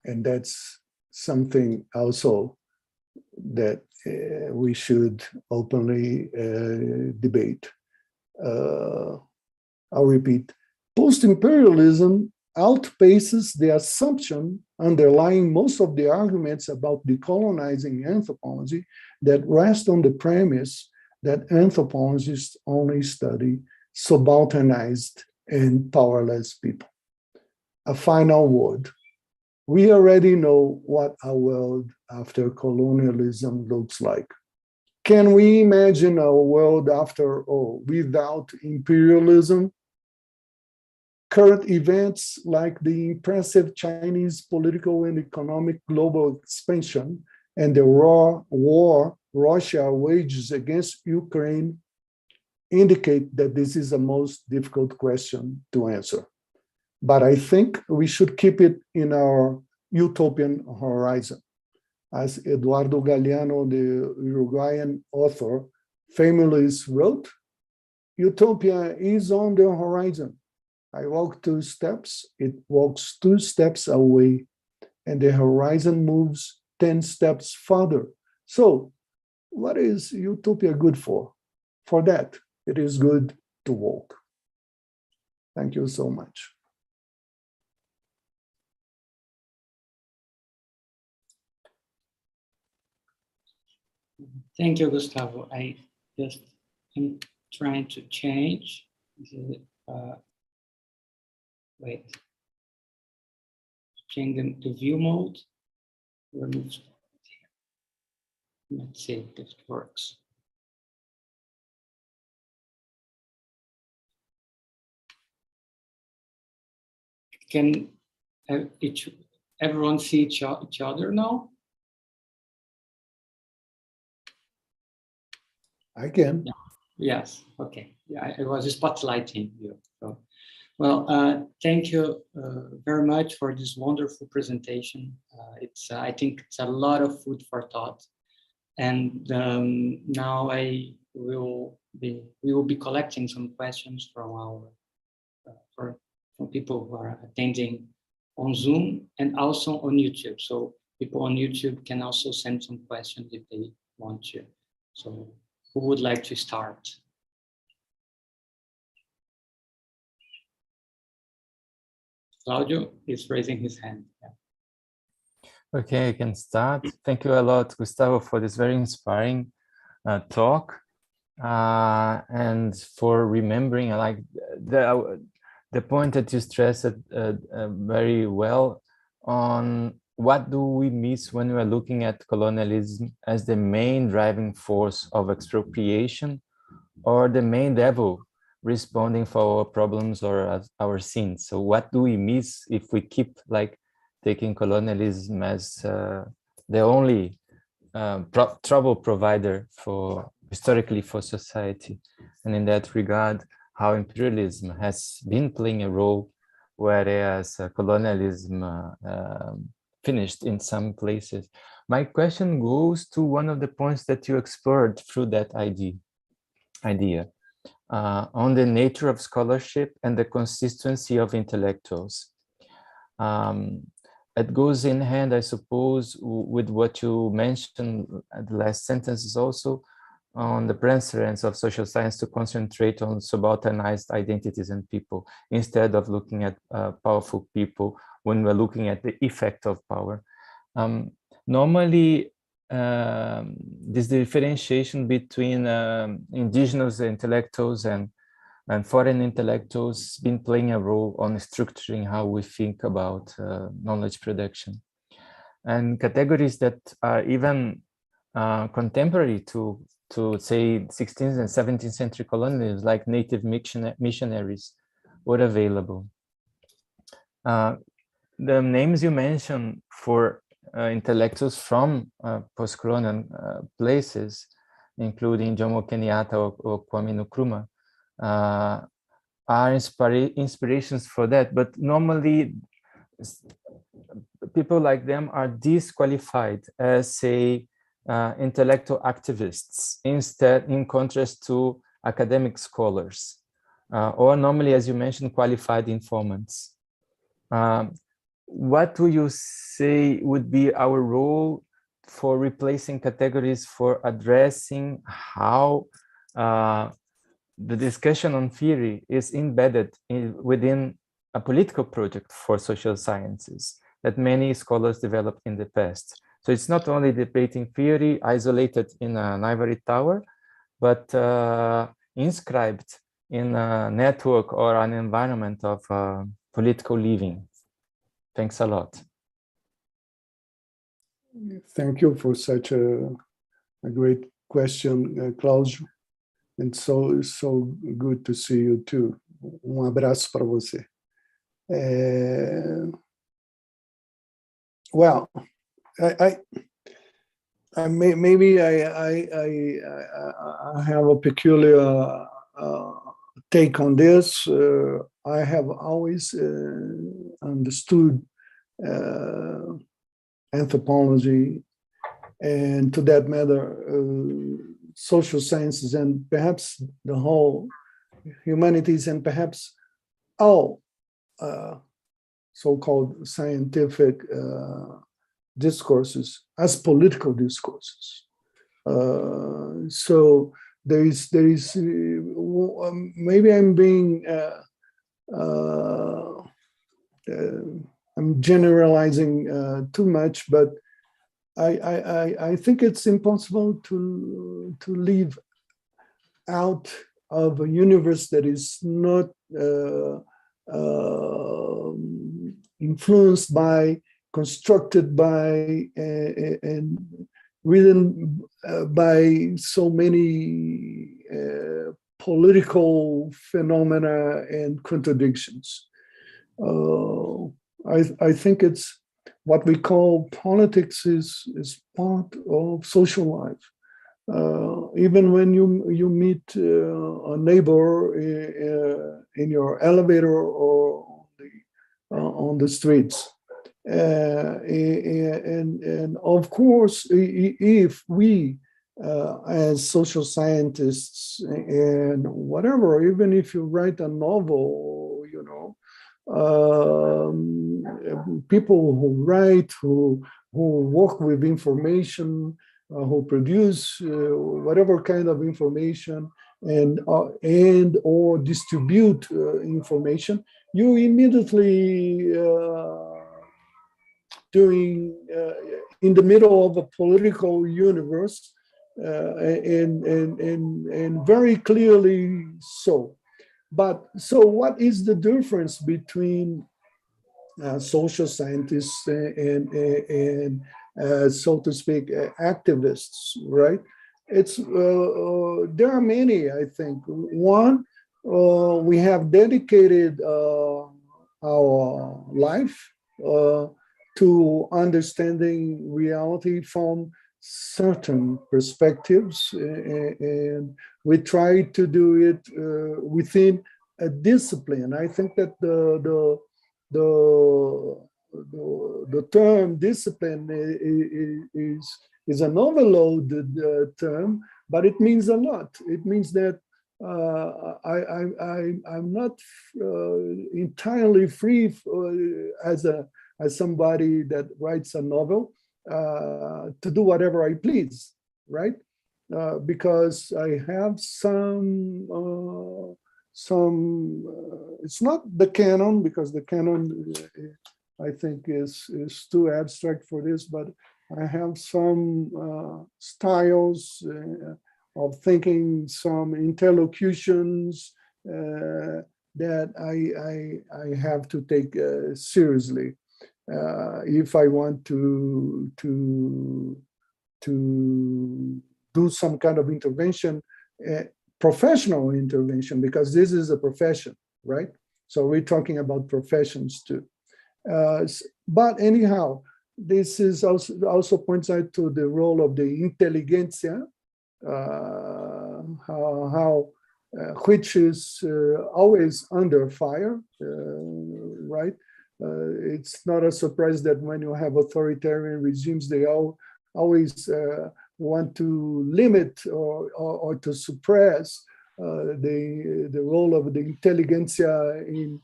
And that's something also that we should openly debate. I'll repeat, post-imperialism outpaces the assumption underlying most of the arguments about decolonizing anthropology that rest on the premise that anthropologists only study subalternized and powerless people. A final word. We already know what a world after colonialism looks like. Can we imagine a world after or without imperialism? Current events like the impressive Chinese political and economic global expansion and the raw war Russia wages against Ukraine indicate that this is the most difficult question to answer. But I think we should keep it in our utopian horizon. As Eduardo Galeano, the Uruguayan author, famously wrote, utopia is on the horizon. I walk 2 steps, it walks 2 steps away, and the horizon moves 10 steps further. So, what is utopia good for? For that, it is good to walk. Thank you so much. Thank you, Gustavo. I just am trying to change change the view mode. Let's see if this works. Can everyone see each other now? I can. Yeah. Yes. Okay. Yeah, I was spotlighting you. So, well, thank you very much for this wonderful presentation. I think it's a lot of food for thought. And now we will be collecting some questions from our from people who are attending on Zoom and also on YouTube. So people on YouTube can also send some questions if they want to. So who would like to start? Claudio is raising his hand. Yeah. Okay, I can start. Thank you a lot, Gustavo, for this very inspiring talk and for remembering, like the point that you stressed very well on what do we miss when we are looking at colonialism as the main driving force of expropriation or the main devil responding for our problems or our sins. So what do we miss if we keep like taking colonialism as the only trouble provider for historically for society? And in that regard, how imperialism has been playing a role, whereas colonialism finished in some places. My question goes to one of the points that you explored through that idea. idea on the nature of scholarship and the consistency of intellectuals. It goes in hand, I suppose, with what you mentioned at the last sentences also, on the preference of social science to concentrate on subalternized identities and people, instead of looking at powerful people when we're looking at the effect of power. Normally, this differentiation between indigenous intellectuals and foreign intellectuals been playing a role on structuring how we think about knowledge production. And categories that are even contemporary to say 16th and 17th century colonialism, like native missionaries, were available. The names you mentioned for intellectuals from post-colonial places, including Jomo Kenyatta or Kwame Nkrumah, are inspirations for that, but normally people like them are disqualified as, say, intellectual activists, instead, in contrast to academic scholars, or normally, as you mentioned, qualified informants. What do you say would be our role for replacing categories, for addressing how the discussion on theory is embedded within a political project for social sciences that many scholars developed in the past? So it's not only debating theory isolated in an ivory tower, but inscribed in a network or an environment of political living. Thanks a lot. Thank you for such a great question, Claudio. And so good to see you too. Abraço para você. Well, maybe I have a peculiar take on this. I have always understood anthropology, and to that matter, social sciences, and perhaps the whole humanities, and perhaps all so-called scientific discourses as political discourses. So there is maybe I'm being I'm generalizing too much, but I think it's impossible to leave out of a universe that is not influenced by, constructed by, and written by so many political phenomena and contradictions. I think it's what we call politics is part of social life. Even when you meet a neighbor in your elevator or on the streets, and of course, if we as social scientists and whatever, even if you write a novel, you know, people who write, who work with information, who produce whatever kind of information and or distribute information, you immediately in the middle of a political universe, and very clearly so. But so what is the difference between social scientists and so to speak, activists, right? It's there are many, I think. One, we have dedicated our life to understanding reality from certain perspectives, and we try to do it within a discipline. I think that the term discipline is an overloaded term, but it means a lot. It means that I'm not entirely free as somebody that writes a novel to do whatever I please, right? Because I have some it's not the canon, because the canon I think is too abstract for this, but I have some styles of thinking, some interlocutions that I have to take seriously if I want to do some kind of intervention, professional intervention, because this is a profession, right? So we're talking about professions too. But anyhow, this is also points out to the role of the Intelligentsia, which is always under fire, right? It's not a surprise that when you have authoritarian regimes, they always want to limit or to suppress the role of the intelligentsia in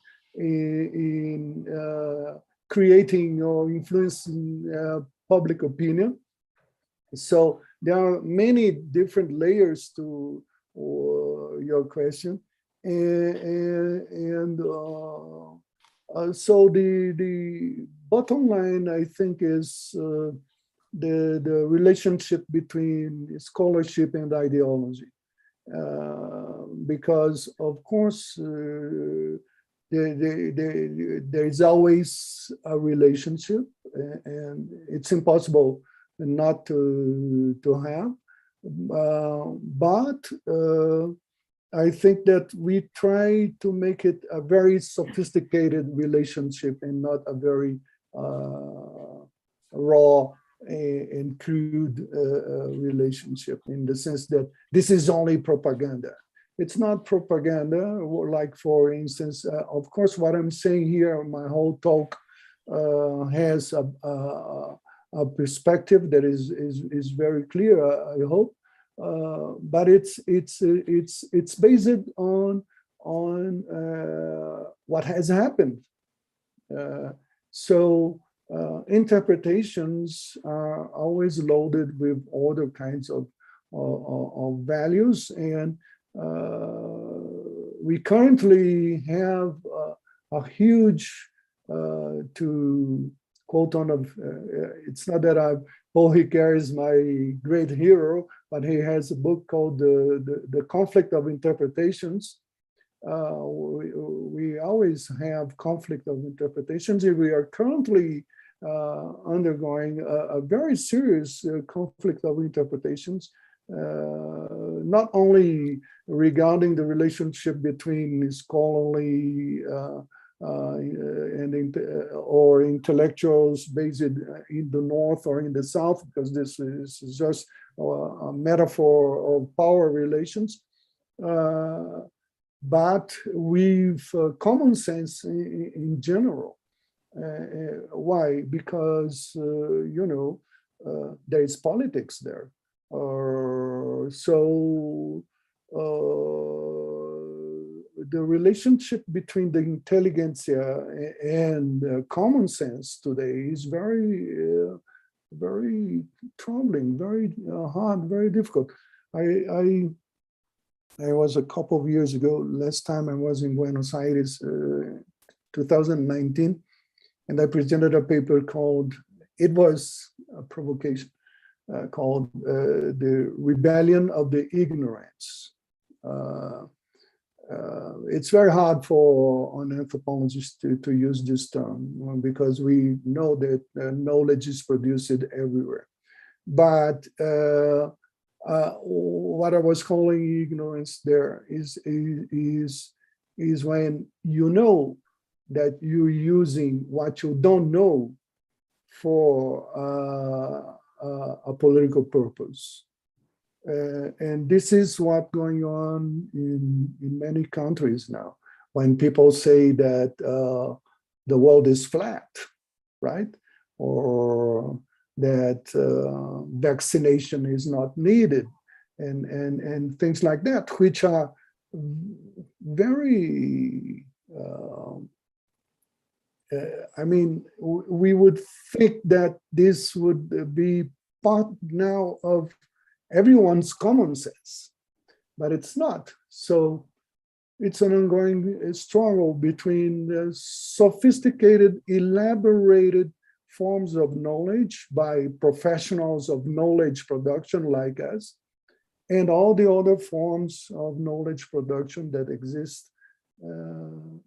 creating or influencing public opinion. So there are many different layers to your question, and so the bottom line, I think, is the relationship between scholarship and ideology, because of course there is always a relationship, and it's impossible not to have, but I think that we try to make it a very sophisticated relationship and not a very raw and crude relationship, in the sense that this is only propaganda. It's not propaganda. Like, for instance, of course, what I'm saying here, my whole talk has a perspective that is very clear, I hope, but it's based on what has happened. So interpretations are always loaded with other kinds of values, and we currently have a huge, to quote on of, it's not that Paul Ricoeur is my great hero, but he has a book called the Conflict of Interpretations. We always have conflict of interpretations. We are currently undergoing a very serious conflict of interpretations, not only regarding the relationship between scholarly or intellectuals based in the North or in the South, because this is just a metaphor of power relations, but with common sense in general. Why? Because there is politics there. So the relationship between the intelligentsia and common sense today is very, very troubling, very hard, very difficult. I was a couple of years ago, last time I was in Buenos Aires, 2019, and I presented a paper called, it was a provocation, called The Rebellion of the Ignorance. It's very hard for an anthropologist to use this term, because we know that knowledge is produced everywhere. But what I was calling ignorance there is when you know that you're using what you don't know for a political purpose. And this is what's going on in many countries now, when people say that the world is flat, right? Or that vaccination is not needed, and things like that, which are very, I mean, we would think that this would be part now of everyone's common sense, but it's not. So it's an ongoing struggle between sophisticated, elaborated forms of knowledge by professionals of knowledge production like us, and all the other forms of knowledge production that exist in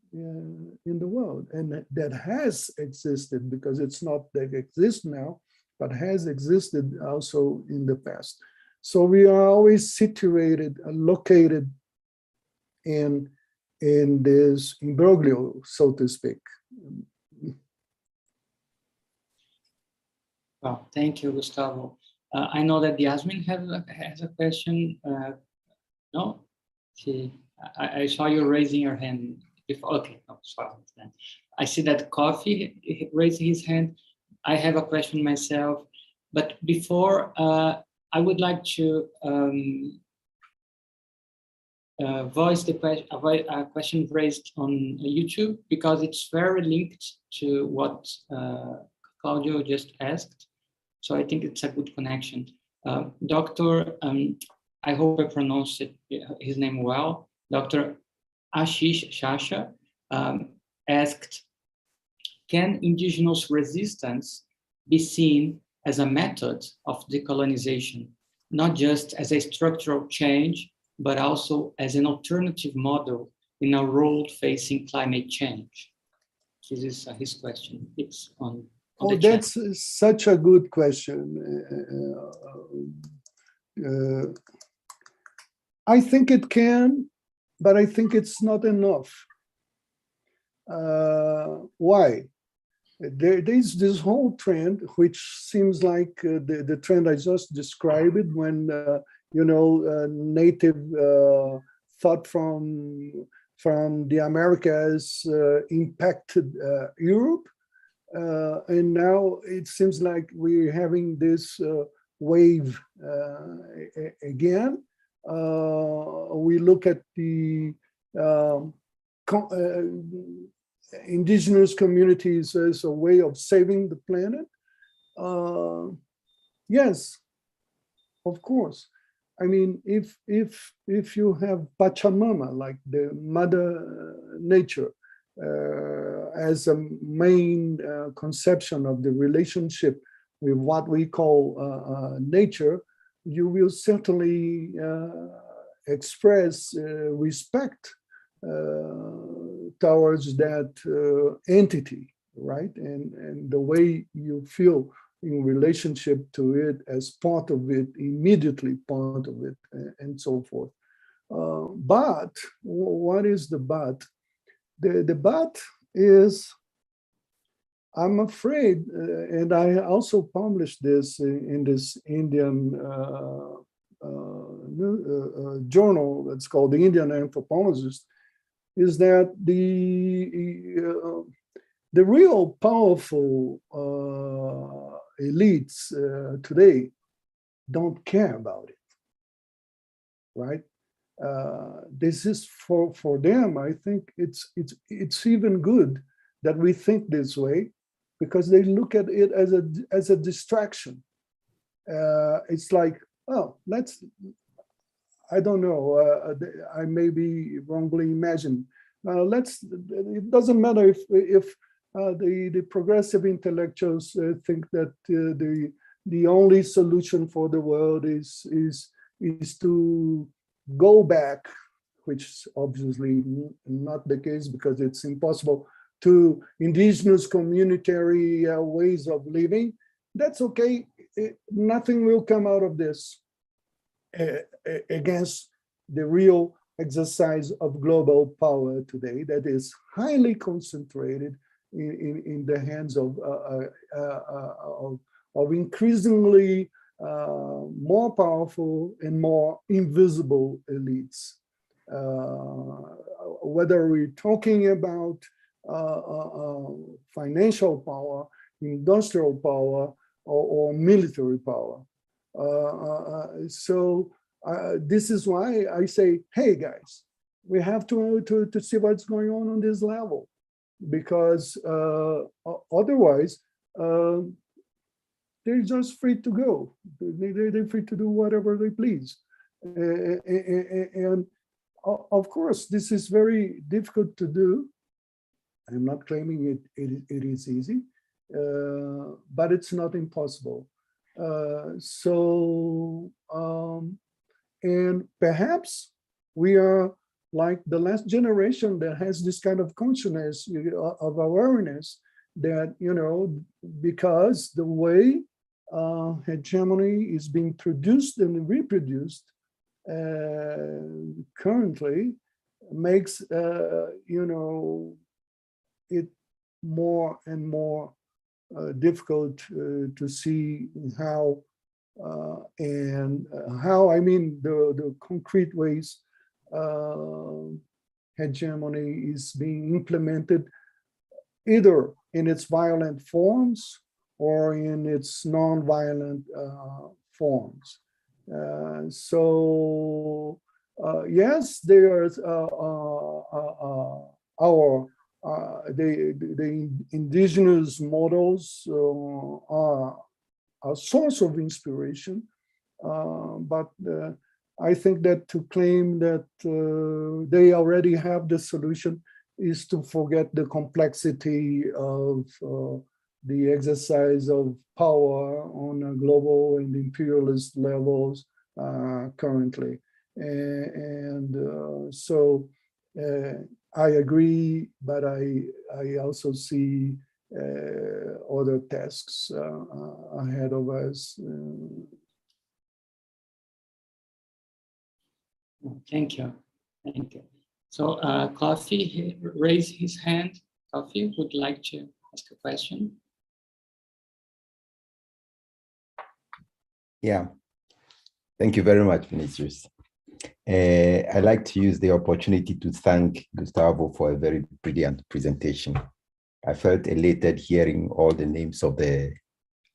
the world, and that has existed, because it's not that exists now, but has existed also in the past. So we are always situated, located in this imbroglio, so to speak. Well, thank you, Gustavo. I know that Yasmin has a question. No, I saw you raising your hand before. Okay, no, sorry. I see that Coffee raised his hand. I have a question myself, but before I would like to voice a question raised on YouTube, because it's very linked to what Claudio just asked. So I think it's a good connection. Dr. I hope I pronounced his name well. Dr. Ashish Shasha asked, can indigenous resistance be seen as a method of decolonization, not just as a structural change, but also as an alternative model in a world facing climate change? This is his question. It's on the chat. That's such a good question. I think it can, but I think it's not enough. Why? There's this whole trend, which seems like the trend I just described, when native thought from the Americas impacted Europe, and now it seems like we're having this wave again. We look at the indigenous communities as a way of saving the planet. Yes, of course. I mean, if you have Pachamama, like the Mother Nature, as a main conception of the relationship with what we call nature, you will certainly express respect towards that entity, right? And the way you feel in relationship to it as part of it, immediately part of it, and so forth. But what is the but? The but is, I'm afraid, and I also published this in this Indian journal that's called the Indian Anthropologist, is that the real powerful elites today don't care about it, right? This is for them. I think it's even good that we think this way, because they look at it as a distraction. It's like, oh, I don't know, I may be wrongly imagined. It doesn't matter if the progressive intellectuals think that the only solution for the world is to go back, which is obviously not the case, because it's impossible, to indigenous communitary ways of living. That's okay. Nothing will come out of this against the real exercise of global power today that is highly concentrated in the hands of increasingly more powerful and more invisible elites. Whether we're talking about financial power, industrial power, or military power. So this is why I say, hey guys, we have to see what's going on this level, because otherwise they're just free to go. They're free to do whatever they please. And of course, this is very difficult to do. I'm not claiming it is easy, but it's not impossible. And perhaps we are like the last generation that has this kind of consciousness of awareness that, you know, because the way hegemony is being produced and reproduced currently makes, you know, it more and more difficult to see how I mean the concrete ways hegemony is being implemented, either in its violent forms or in its non-violent forms. Yes, there's the indigenous models are a source of inspiration, but I think that to claim that they already have the solution is to forget the complexity of the exercise of power on a global and imperialist levels currently. So I agree, but I also see other tasks ahead of us. Thank you. Thank you. So Coffee raised his hand. Coffee would like to ask a question. Yeah, thank you very much, Vinicius. I'd like to use the opportunity to thank Gustavo for a very brilliant presentation. I felt elated hearing all the names of the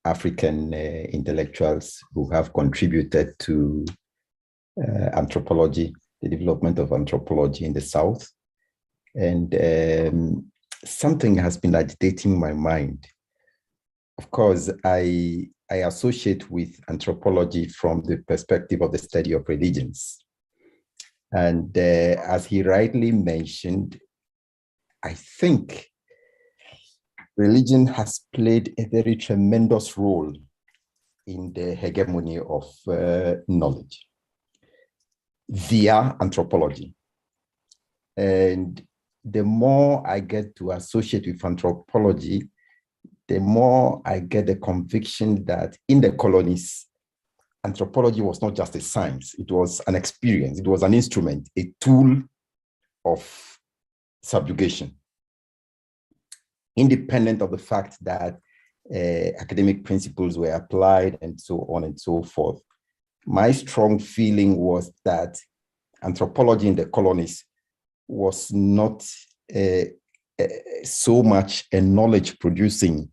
African intellectuals who have contributed to anthropology, the development of anthropology in the South. And something has been agitating my mind. Of course, I associate with anthropology from the perspective of the study of religions. And as he rightly mentioned, I think religion has played a very tremendous role in the hegemony of knowledge via anthropology. And the more I get to associate with anthropology, the more I get the conviction that in the colonies, anthropology was not just a science, it was an experience, it was an instrument, a tool of subjugation. Independent of the fact that academic principles were applied and so on and so forth, my strong feeling was that anthropology in the colonies was not so much a knowledge-producing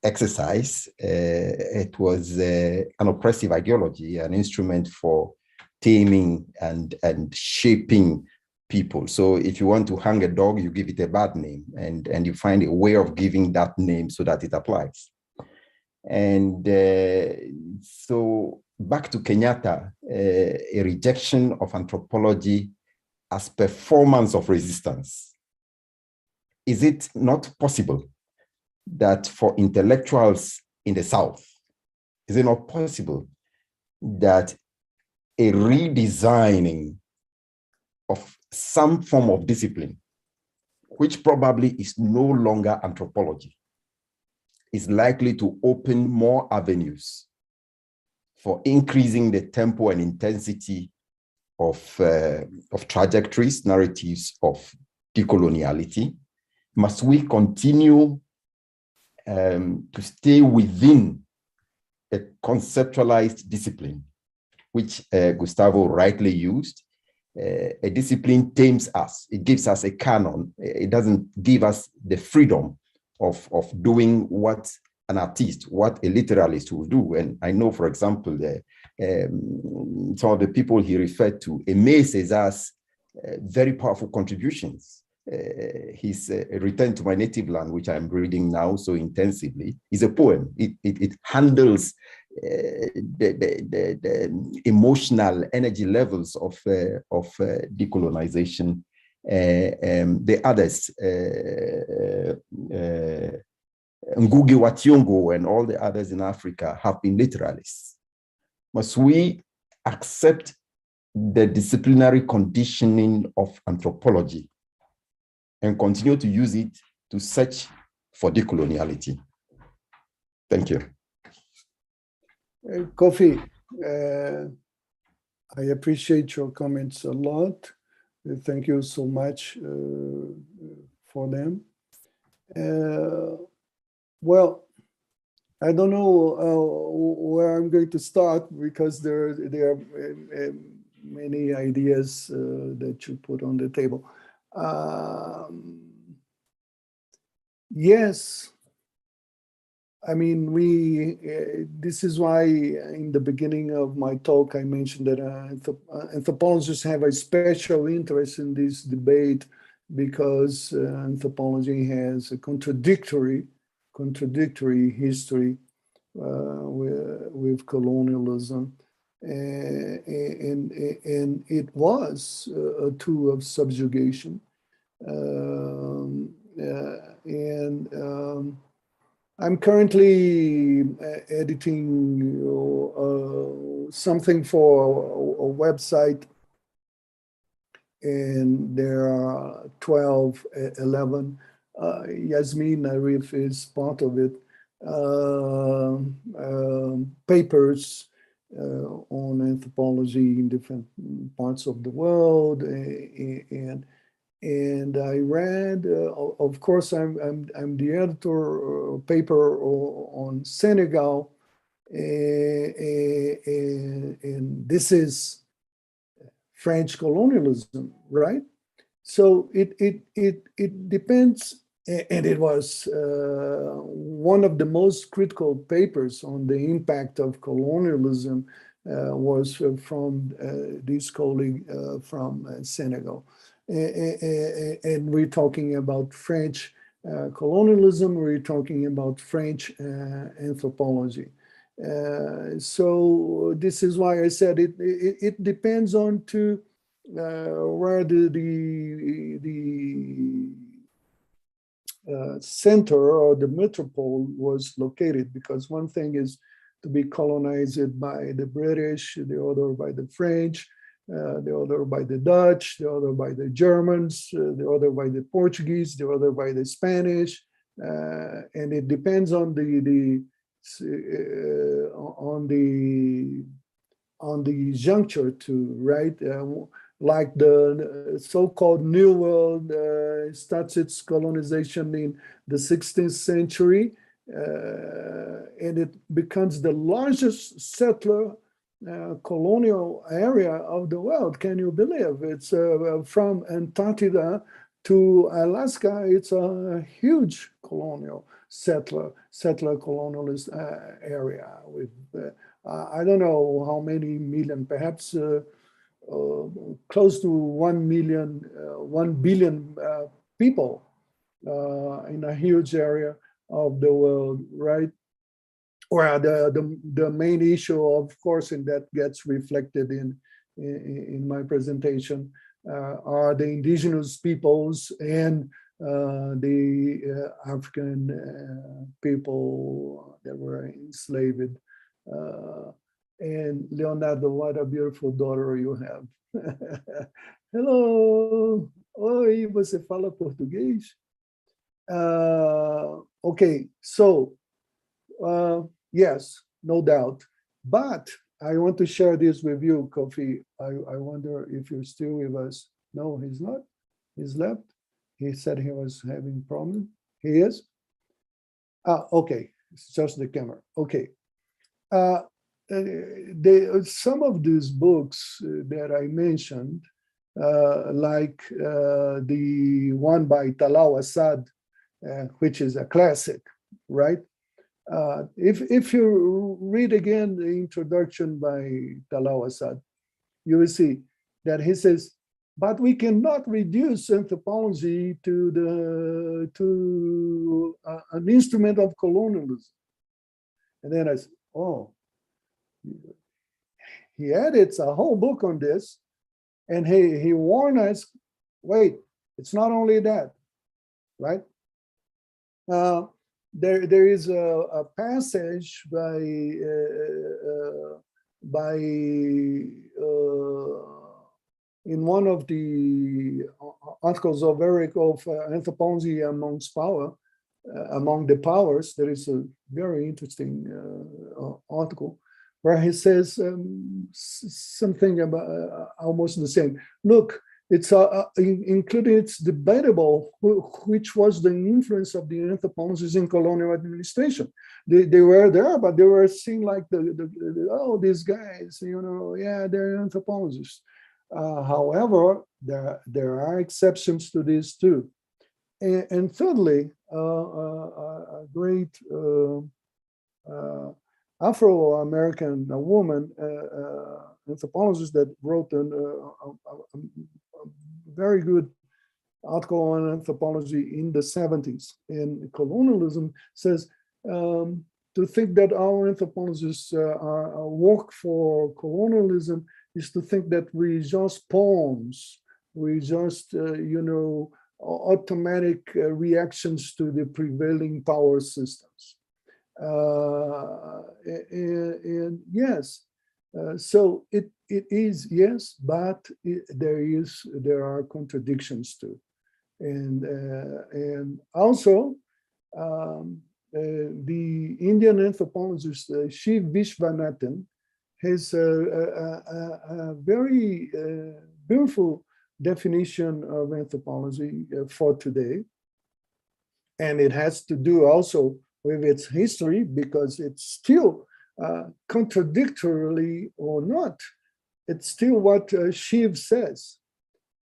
exercise. It was an oppressive ideology, an instrument for taming and shaping people. So if you want to hang a dog, you give it a bad name, and you find a way of giving that name so that it applies. And so back to Kenyatta, a rejection of anthropology as performance of resistance. Is it not possible that for intellectuals in the South, is it not possible that a redesigning of some form of discipline, which probably is no longer anthropology, is likely to open more avenues for increasing the tempo and intensity of trajectories, narratives of decoloniality? Must we continue to stay within a conceptualized discipline, which Gustavo rightly used? A discipline tames us. It gives us a canon. It doesn't give us the freedom of doing what an artist, what a literalist will do. And I know, for example, some of the people he referred to, Aimé César's very powerful contributions. His Return to My Native Land, which I'm reading now so intensively, is a poem. It handles the emotional energy levels of decolonization. The others, Ngugi wa Thiong'o and all the others in Africa have been literalists. Must we accept the disciplinary conditioning of anthropology and continue to use it to search for decoloniality? Thank you. Kofi, I appreciate your comments a lot. Thank you so much for them. Well, I don't know where I'm going to start because there are many ideas that you put on the table. Yes, I mean, this is why in the beginning of my talk, I mentioned that anthropologists have a special interest in this debate because anthropology has a contradictory history with colonialism. And it was a tool of subjugation. I'm currently editing something for a website, and there are 11. Yasmin Arif is part of it. Papers on anthropology in different parts of the world, and I read. Of course, I'm the editor of paper on Senegal, and this is French colonialism, right? So it depends. And it was one of the most critical papers on the impact of colonialism was from this colleague from Senegal. And we're talking about French colonialism, we're talking about French anthropology. So this is why I said it depends on where the center or the metropole was located, because one thing is to be colonized by the British, the other by the French, the other by the Dutch, the other by the Germans, the other by the Portuguese, the other by the Spanish, and it depends on the juncture too, right? Like the so-called New World starts its colonization in the 16th century, and it becomes the largest settler colonial area of the world. Can you believe? It's from Antarctica to Alaska. It's a huge colonial settler colonialist area with I don't know how many million, perhaps close to 1 billion people in a huge area of the world, right? Well, the main issue, of course, and that gets reflected in my presentation, are the indigenous peoples and the African people that were enslaved. And Leonardo, what a beautiful daughter you have. Hello. Oi, você fala português? Okay, so yes, no doubt. But I want to share this with you, Kofi. I wonder if you're still with us. No, he's not. He's left. He said he was having problem. He is? Okay, it's just the camera. Okay. Some of these books that I mentioned, like the one by Talal Assad, which is a classic, right? If you read again the introduction by Talal Assad, you will see that he says but we cannot reduce anthropology to an instrument of colonialism. And then I said, oh, he edits a whole book on this, and he warned us, wait, it's not only that, right? There is a passage in one of the articles of Eric of Anthropology Amongst Power, Among the Powers. There is a very interesting article where he says something about almost the same. Look, it's including, it's debatable which was the influence of the anthropologists in colonial administration. They were there, but they were seen like oh, these guys, you know, yeah, they're anthropologists. However, there are exceptions to this too. And thirdly, a great Afro-American woman, anthropologist that wrote a very good article on anthropology in the 70s in Colonialism, says to think that our anthropologists work for colonialism is to think that we just pawns, we just, you know, automatic reactions to the prevailing power systems. And yes, so it is, yes, but there are contradictions too. And also, the Indian anthropologist Shiv Vishwanathan has a very beautiful definition of anthropology for today. And it has to do also with its history, because it's still contradictorily or not, it's still what Shiv says.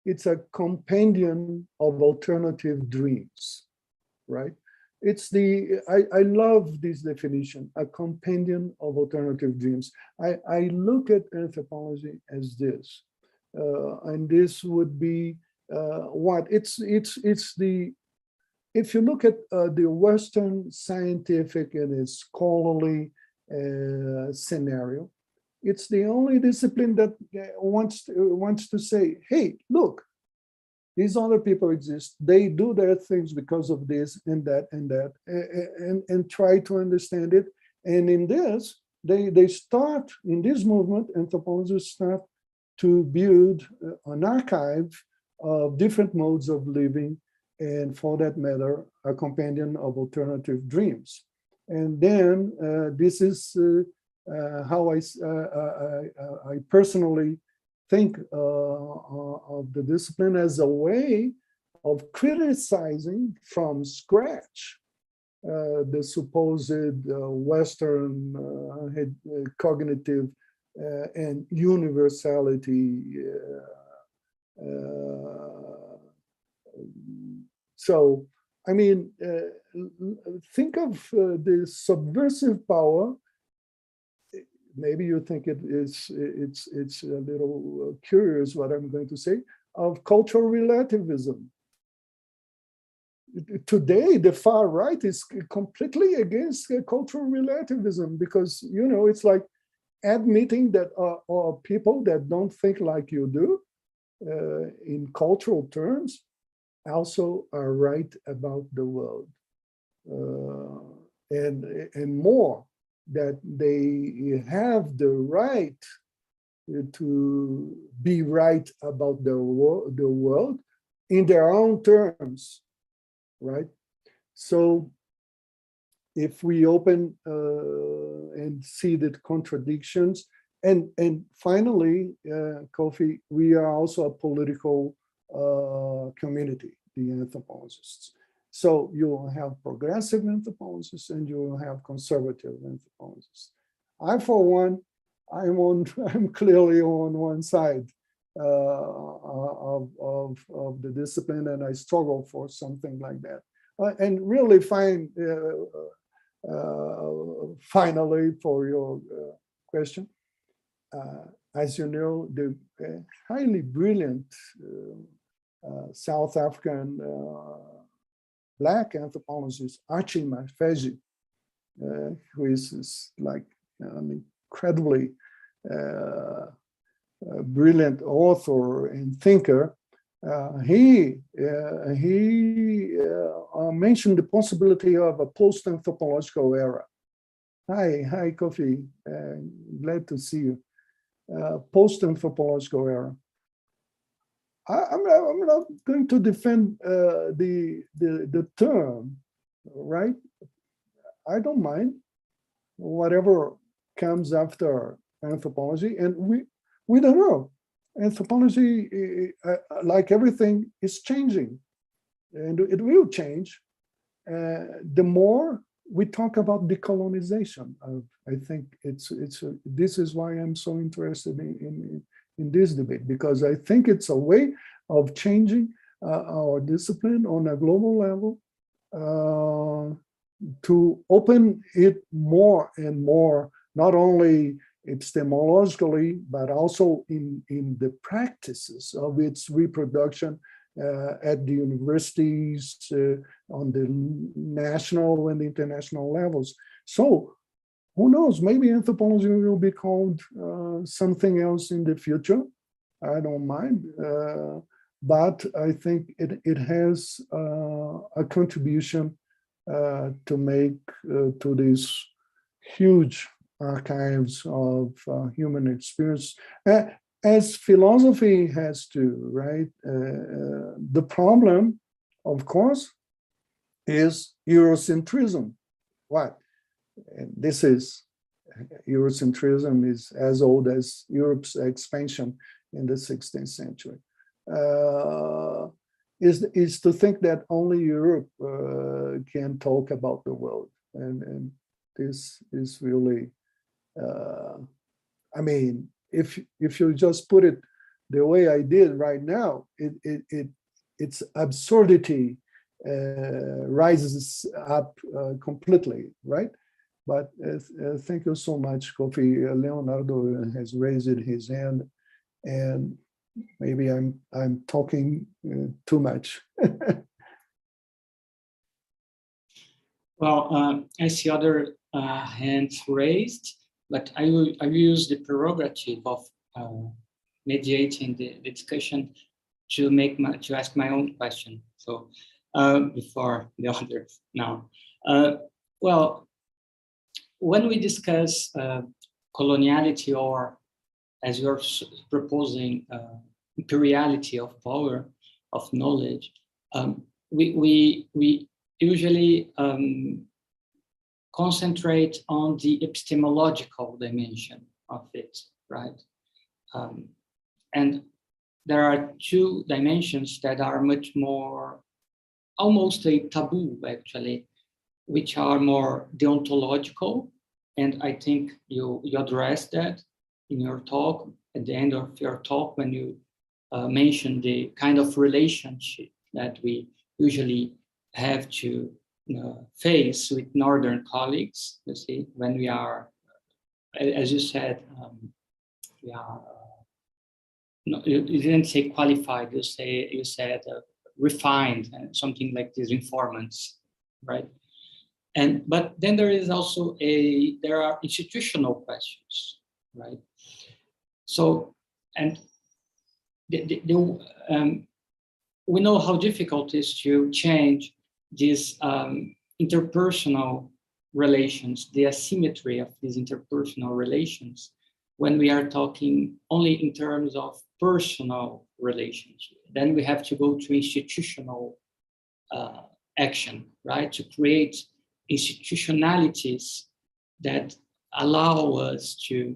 It's a compendium of alternative dreams, right? It's I love this definition, a compendium of alternative dreams. I look at anthropology as this, and this would be what? It's the, if you look at the Western scientific and its scholarly scenario, it's the only discipline that wants to say, hey, look, these other people exist. They do their things because of this and that and that, and try to understand it. And in this, they start, in this movement, anthropologists start to build an archive of different modes of living, and for that matter, a companion of alternative dreams. And then this is how I personally think of the discipline as a way of criticizing from scratch the supposed Western cognitive and universality. So, I mean, think of the subversive power. Maybe you think it's a little curious what I'm going to say, of cultural relativism. Today, the far right is completely against cultural relativism, because, you know, it's like admitting that people that don't think like you do in cultural terms also are right about the world, and more, that they have the right to be right about the world in their own terms, right? So if we open and see the contradictions, and finally, Kofi, we are also a political community, the anthropologists. So you will have progressive anthropologists and you will have conservative anthropologists. I, for one, I'm clearly on one side of the discipline, and I struggle for something like that. And really find, finally, for your question, as you know, the highly brilliant South African Black anthropologist Archie Mafezi, who is like an incredibly brilliant author and thinker, he mentioned the possibility of a post-anthropological era. Hi, Kofi. Glad to see you. Post-anthropological era. I'm not going to defend the term, right? I don't mind whatever comes after anthropology, and we don't know. Anthropology, like everything, is changing, and it will change. The more we talk about decolonization, I think this is why I'm so interested in this debate, because I think it's a way of changing our discipline on a global level to open it more and more, not only epistemologically, but also in the practices of its reproduction at the universities, on the national and international levels. So who knows, maybe anthropology will be called something else in the future. I don't mind, but I think it has a contribution to make to these huge archives of human experience, as philosophy has to, right? The problem, of course, is Eurocentrism. What? And this is, Eurocentrism is as old as Europe's expansion in the 16th century. Is to think that only Europe can talk about the world. And this is really, I mean, if you just put it the way I did right now, its absurdity rises up completely, right? But thank you so much, Kofi. Leonardo has raised his hand, and maybe I'm talking too much. Well, I see other hands raised, but I will use the prerogative of mediating the discussion to ask my own question. So before the others now. Well, when we discuss coloniality, or as you're proposing, imperiality of power, of knowledge, we usually concentrate on the epistemological dimension of it, right? And there are two dimensions that are much more, almost a taboo actually, which are more deontological. And I think you addressed that in your talk, at the end of your talk, when you mentioned the kind of relationship that we usually have to face with Northern colleagues, you see, when we are, as you said, we are, no, you didn't say qualified, you said refined, and something like these informants, right? But then there is also there are institutional questions, right? So, and we know how difficult it is to change these interpersonal relations, the asymmetry of these interpersonal relations, when we are talking only in terms of personal relations. Then we have to go to institutional action, right? To create institutionalities that allow us to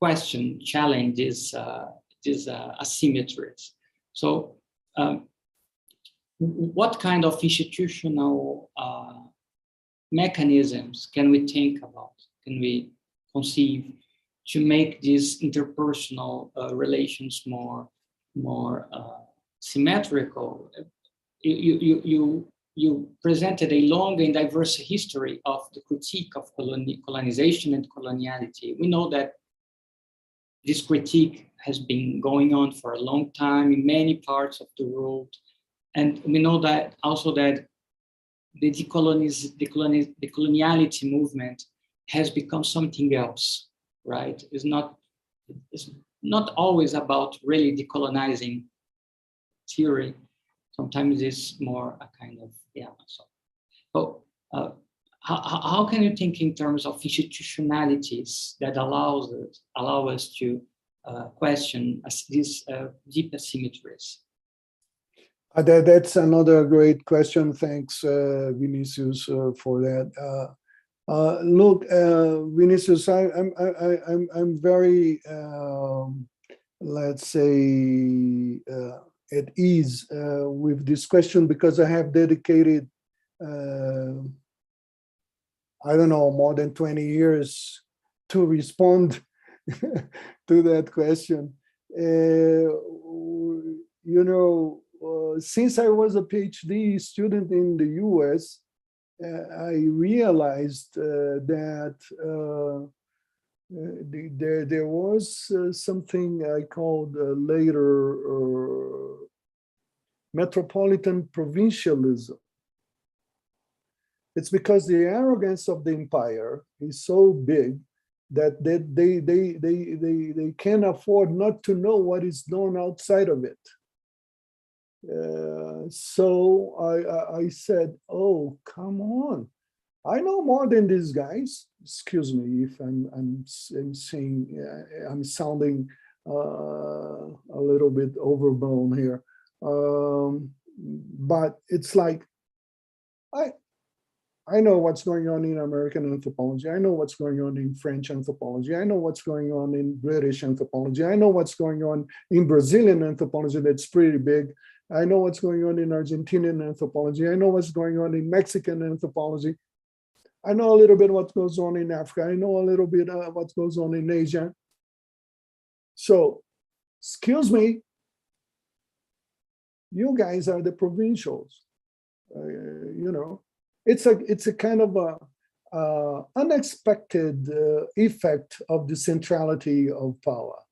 question, challenge these asymmetries. So what kind of institutional mechanisms can we think about, can we conceive to make these interpersonal relations more symmetrical? You you presented a long and diverse history of the critique of colonization and coloniality. We know that this critique has been going on for a long time in many parts of the world. And we know that also that the decoloniality movement has become something else, right? It's not always about really decolonizing theory. Sometimes it's more a kind of, yeah. So how can you think in terms of institutionalities that allow us to question these deep asymmetries? That's another great question. Thanks, Vinicius, for that. Look, Vinicius, I'm very, let's say, at ease with this question because I have dedicated, I don't know, more than 20 years to respond to that question. You know, since I was a PhD student in the US, I realized that there was something I called later Metropolitan Provincialism. It's because the arrogance of the empire is so big that they can't afford not to know what is done outside of it. So I said, oh, come on. I know more than these guys. Excuse me if I'm saying, I'm sounding a little bit overblown here. But it's like, I know what's going on in American anthropology. I know what's going on in French anthropology. I know what's going on in British anthropology. I know what's going on in Brazilian anthropology that's pretty big. I know what's going on in Argentinian anthropology. I know what's going on in Mexican anthropology. I know a little bit what goes on in Africa. I know a little bit what goes on in Asia. So, excuse me, you guys are the provincials. You know, it's a kind of a unexpected effect of the centrality of power.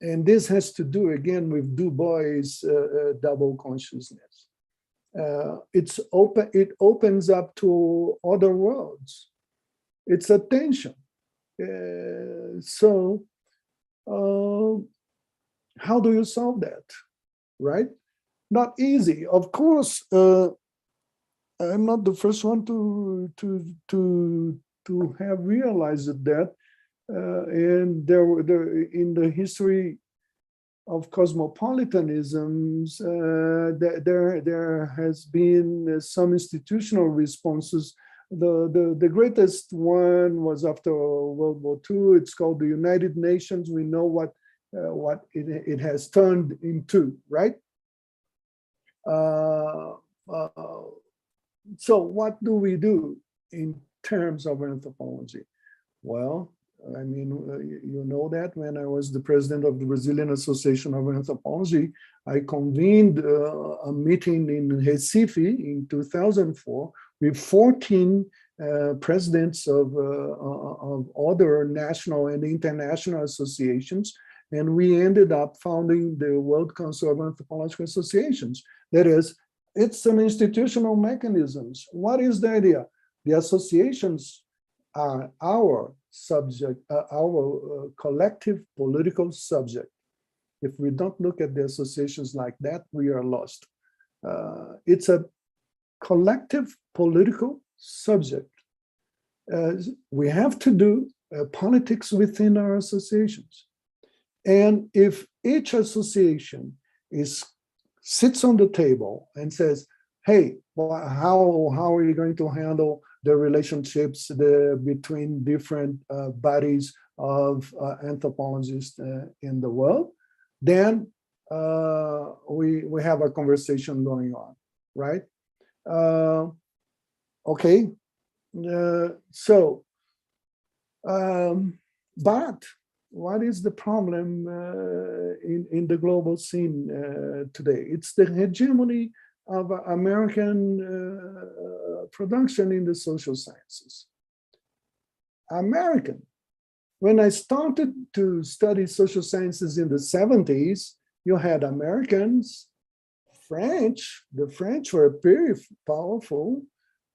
And this has to do, again, with Dubois' double consciousness. It opens up to other worlds. It's a tension. So how do you solve that, right? Not easy. Of course, I'm not the first one to have realized that. And in the history of cosmopolitanisms, there has been some institutional responses. The greatest one was after World War II. It's called the United Nations. We know what it has turned into, right? So what do we do in terms of anthropology? Well, I mean, you know that when I was the president of the Brazilian Association of Anthropology, I convened a meeting in Recife in 2004 with 14 presidents of other national and international associations, and we ended up founding the World Council of Anthropological Associations. That is, it's some institutional mechanisms. What is the idea? The associations are our subject, our collective political subject. If we don't look at the associations like that, we are lost. It's a collective political subject. We have to do politics within our associations. And if each association sits on the table and says, hey, well, how are you going to handle the relationships between different bodies of anthropologists in the world, then we have a conversation going on, right? Okay, but what is the problem in the global scene today? It's the hegemony of American production in the social sciences. American. When I started to study social sciences in the 70s, you had Americans, French. The French were very powerful.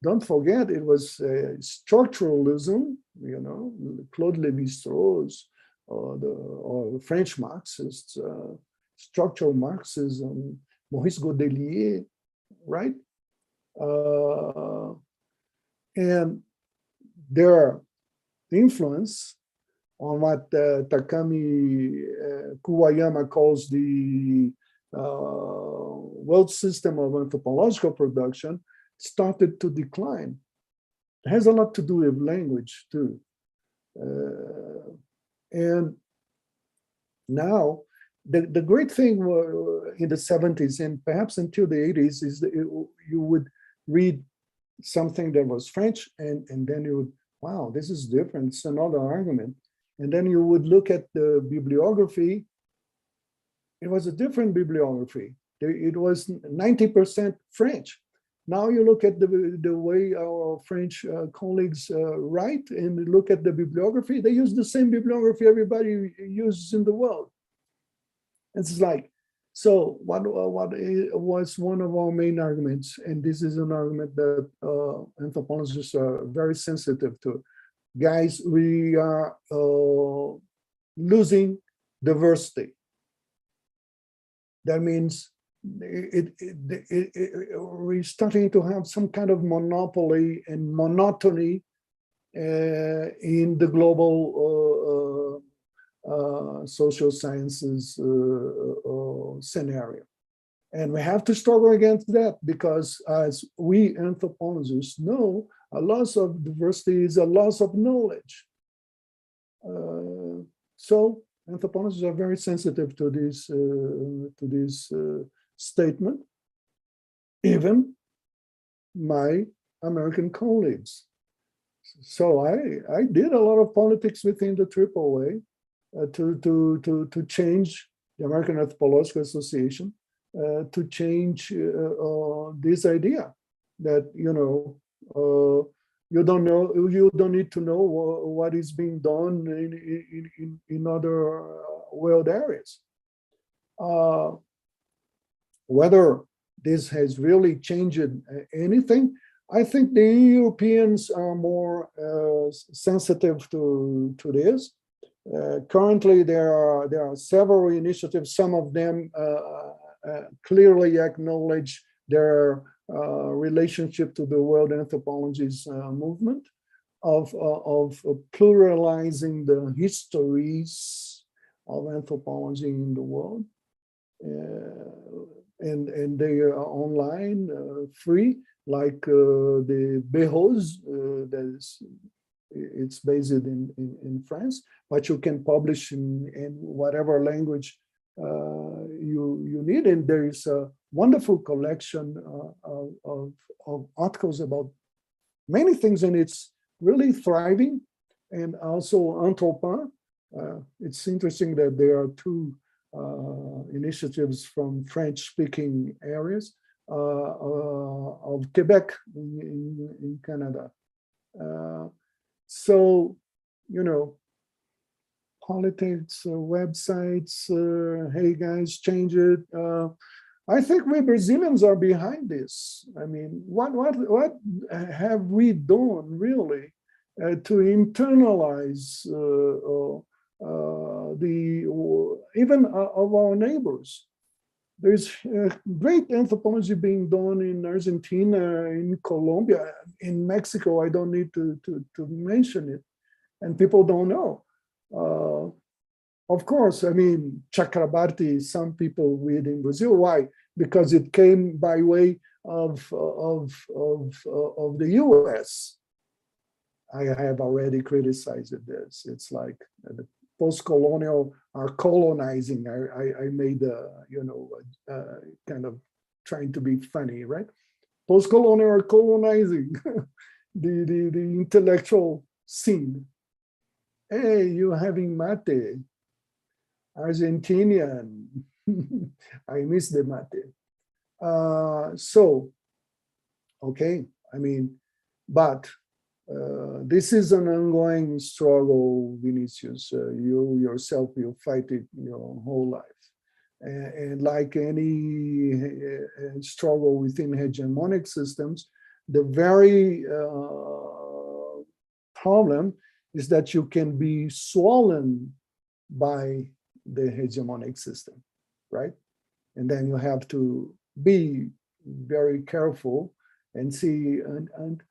Don't forget, it was structuralism, you know, Claude Lévi-Strauss, or French Marxists, structural Marxism, Maurice Godelier, right? And their influence on what Takami Kuwayama calls the world system of anthropological production started to decline. It has a lot to do with language too. And now, the great thing in the 70s and perhaps until the 80s is that you would read something that was French and then you would, wow, this is different, it's another argument. And then you would look at the bibliography. It was a different bibliography. It was 90% French. Now you look at the way our French colleagues write and look at the bibliography, they use the same bibliography everybody uses in the world. It's like, so what was one of our main arguments, and this is an argument that anthropologists are very sensitive to. Guys, we are losing diversity. That means we're starting to have some kind of monopoly and monotony in the global social sciences scenario. And we have to struggle against that because as we anthropologists know, a loss of diversity is a loss of knowledge. So anthropologists are very sensitive to this statement, even my American colleagues. So I did a lot of politics within the AAA to change the American Anthropological Association, to change this idea that, you know, you don't need to know what is being done in other world areas. Whether this has really changed anything, I think the Europeans are more sensitive to this. Currently, there are several initiatives. Some of them clearly acknowledge their relationship to the world anthropology's movement of pluralizing the histories of anthropology in the world, and they are online, free, like the Berros, it's based in France, but you can publish in whatever language you need. And there is a wonderful collection of articles about many things, and it's really thriving. And also Anthropin. It's interesting that there are two initiatives from French-speaking areas of Quebec in Canada. So, you know, politics, websites, hey guys, change it. I think we Brazilians are behind this. I mean, what have we done really to internalize even of our neighbors? There's great anthropology being done in Argentina, in Colombia, in Mexico. I don't need to mention it, and people don't know. Of course, I mean, Chakrabarti, some people read in Brazil. Why? Because it came by way of the US. I have already criticized this. It's like the postcolonial are colonizing. I made kind of trying to be funny, right? Postcolonial are colonizing the intellectual scene. Hey, you having mate, Argentinian. I miss the mate. So, okay, I mean, but this is an ongoing struggle, Vinicius. You yourself, you fight it your whole life. And like any struggle within hegemonic systems, the very problem is that you can be swollen by the hegemonic system, right? And then you have to be very careful and see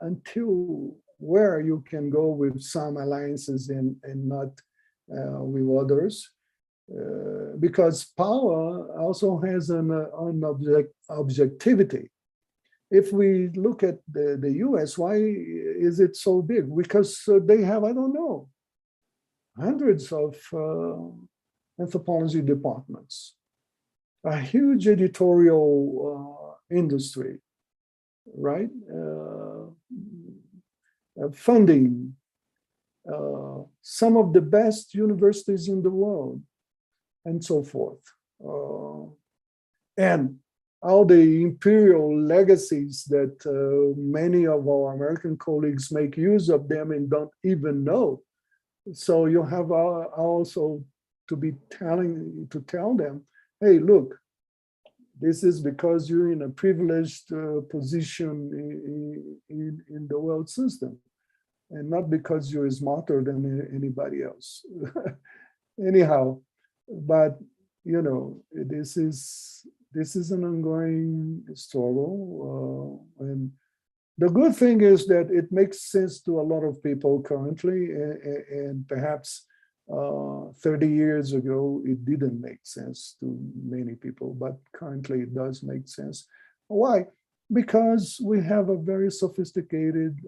until where you can go with some alliances and not with others. Because power also has an objectivity. If we look at the US, why is it so big? Because they have, I don't know, hundreds of anthropology departments, a huge editorial industry, right? Funding, some of the best universities in the world, and so forth. And all the imperial legacies that many of our American colleagues make use of them and don't even know. So you have also to be tell them, hey, look, this is because you're in a privileged position in the world system, and not because you're smarter than anybody else. Anyhow, but you know, this is an ongoing struggle, and the good thing is that it makes sense to a lot of people currently, and perhaps 30 years ago it didn't make sense to many people, but currently it does make sense. Why? Because we have a very sophisticated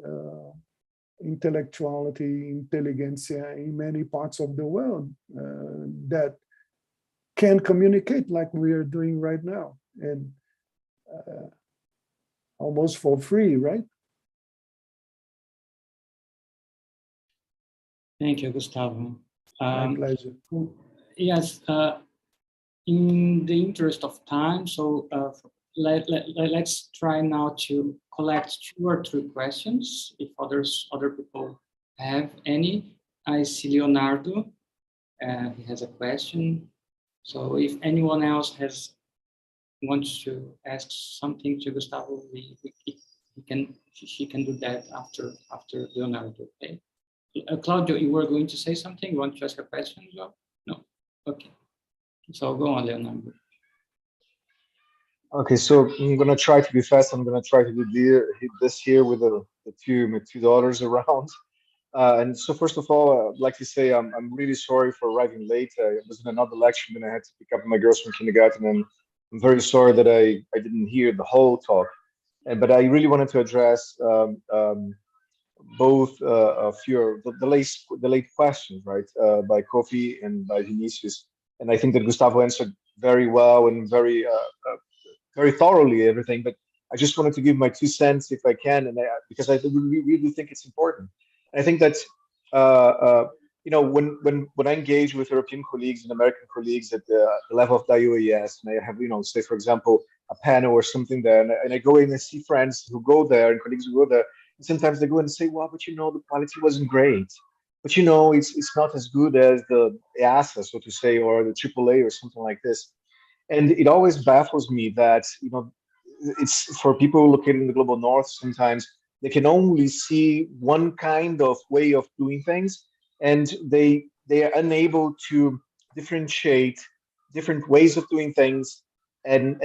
intellectuality, intelligentsia in many parts of the world that can communicate like we are doing right now, and almost for free, right? Thank you, Gustavo. My pleasure. Yes, in the interest of time, so let's try now to collect 2 or 3 questions, if other people have any. I see Leonardo, he has a question. So if anyone else wants to ask something to Gustavo, she can do that after Leonardo. Okay. Claudio, you were going to say something? You want to ask a question as well? No. Okay. So go on, Leonardo. Okay, so I'm gonna try to be fast. I'm gonna try to hit this here with the $2 around. And so first of all, I'd like to say I'm really sorry for arriving late. I was in another lecture and I had to pick up my girls from kindergarten, and I'm very sorry that I didn't hear the whole talk. But I really wanted to address both of the late questions, right, by Kofi and by Vinicius. And I think that Gustavo answered very well and very thoroughly everything. But I just wanted to give my 2 cents if I can, and because I really think it's important. I think that you know, when I engage with European colleagues and American colleagues at the level of the UAS, and I have, you know, say for example a panel or something there, and I go in and see friends who go there and colleagues who go there, and sometimes they go and say, well, but you know, the quality wasn't great, but you know, it's not as good as the EASA, so to say, or the AAA or something like this. And it always baffles me that, you know, it's for people located in the global north, sometimes they can only see one kind of way of doing things, and they are unable to differentiate different ways of doing things, and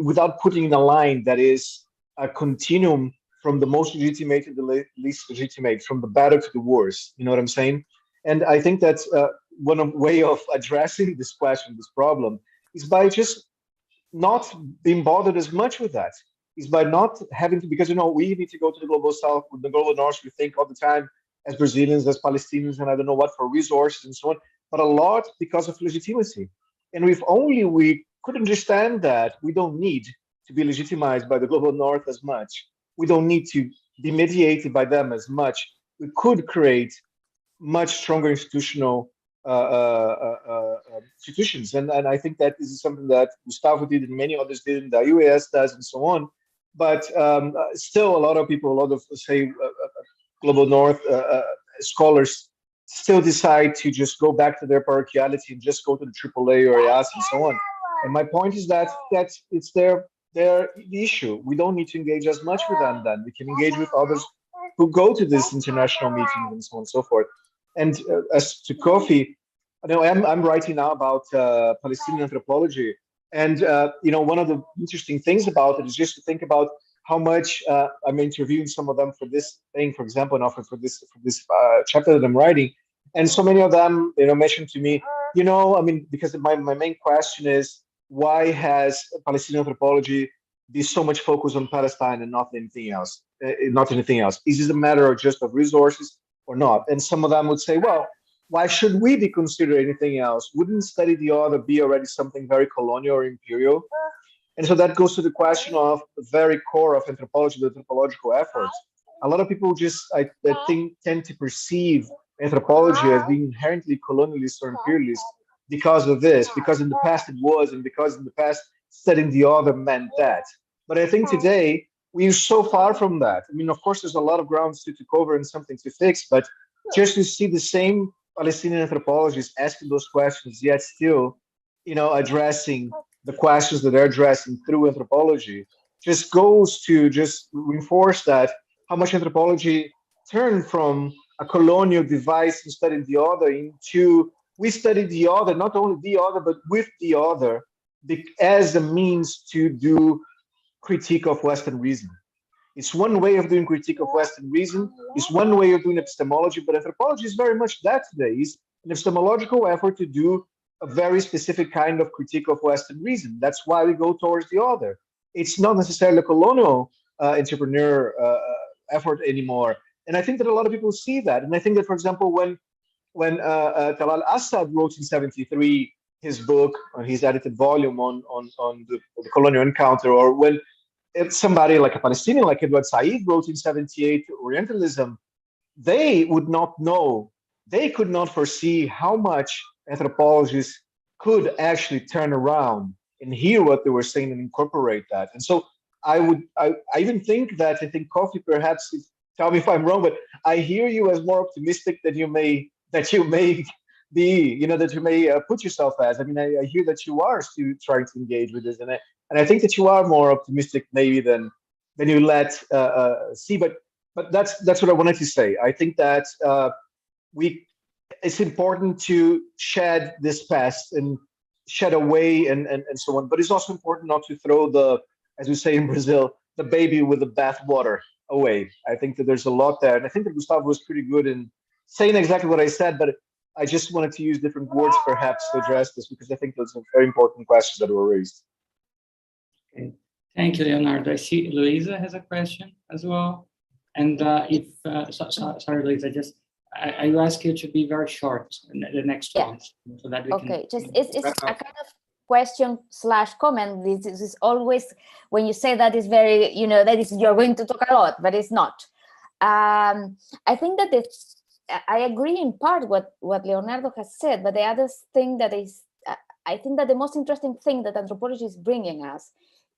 without putting in a line that is a continuum from the most legitimate to the least legitimate, from the better to the worse. You know what I'm saying? And I think that's one way of addressing this question, this problem, is by just not being bothered as much with that. Is by not having to, because, you know, we need to go to the global south, with the global north, we think all the time as Brazilians, as Palestinians, and I don't know what, for resources and so on, but a lot because of legitimacy. And if only we could understand that we don't need to be legitimized by the global north as much, we don't need to be mediated by them as much, we could create much stronger institutional institutions. And I think that this is something that Gustavo did and many others did, and the UAS does, and so on. But still, a lot of people, a lot of, say, global North scholars still decide to just go back to their parochiality and just go to the AAA or EAS and so on. And my point is that it's their issue. We don't need to engage as much with them then. We can engage with others who go to these international meetings and so on and so forth. And as to Kofi, I know I'm writing now about Palestinian anthropology. And one of the interesting things about it is just to think about how much I'm interviewing some of them for this thing, for example, and often for this chapter that I'm writing. And so many of them, mentioned to me, because my main question is, why has Palestinian anthropology be so much focused on Palestine and not anything else? Is this a matter of just of resources or not? And some of them would say, well, why should we be considering anything else? Wouldn't study the other be already something very colonial or imperial? And so that goes to the question of the very core of anthropology, the anthropological efforts. A lot of people I think tend to perceive anthropology as being inherently colonialist or imperialist because of this, because in the past it was, and because in the past studying the other meant that. But I think today we're so far from that. I mean, of course, there's a lot of grounds to cover and something to fix, but just to see the same Palestinian anthropologists asking those questions, yet still, addressing the questions that they're addressing through anthropology, just goes to just reinforce that how much anthropology turned from a colonial device in studying the other into we study the other, not only the other, but with the other, as a means to do critique of Western reason. It's one way of doing critique of Western reason. It's one way of doing epistemology, but anthropology is very much that today. It's an epistemological effort to do a very specific kind of critique of Western reason. That's why we go towards the other. It's not necessarily a colonial entrepreneur effort anymore. And I think that a lot of people see that. And I think that, for example, when Talal Assad wrote in '73 his book, his edited volume on the colonial encounter, or when somebody like a Palestinian, like Edward Said, wrote in '78 Orientalism, they would not know, they could not foresee how much anthropologists could actually turn around and hear what they were saying and incorporate that. And so I even think that, I think Kofi, perhaps, tell me if I'm wrong, but I hear you as more optimistic than you may be, that you may put yourself as. I mean, I hear that you are still trying to engage with this, and I think that you are more optimistic maybe than you let see. But that's what I wanted to say. I think that it's important to shed this past and shed away and so on. But it's also important not to throw as we say in Brazil, the baby with the bathwater away. I think that there's a lot there, and I think that Gustavo was pretty good in saying exactly what I said, but I just wanted to use different words perhaps to address this, because I think those are very important questions that were raised. Okay. Thank you, Leonardo. I see Luisa has a question as well. And sorry, Luisa, I will ask you to be very short in the next ones, so that we can. It's a kind of question/comment. This is always, when you say that, is very, that is, you're going to talk a lot, but it's not. I think that I agree in part what Leonardo has said, but the other thing that is, I think that the most interesting thing that anthropology is bringing us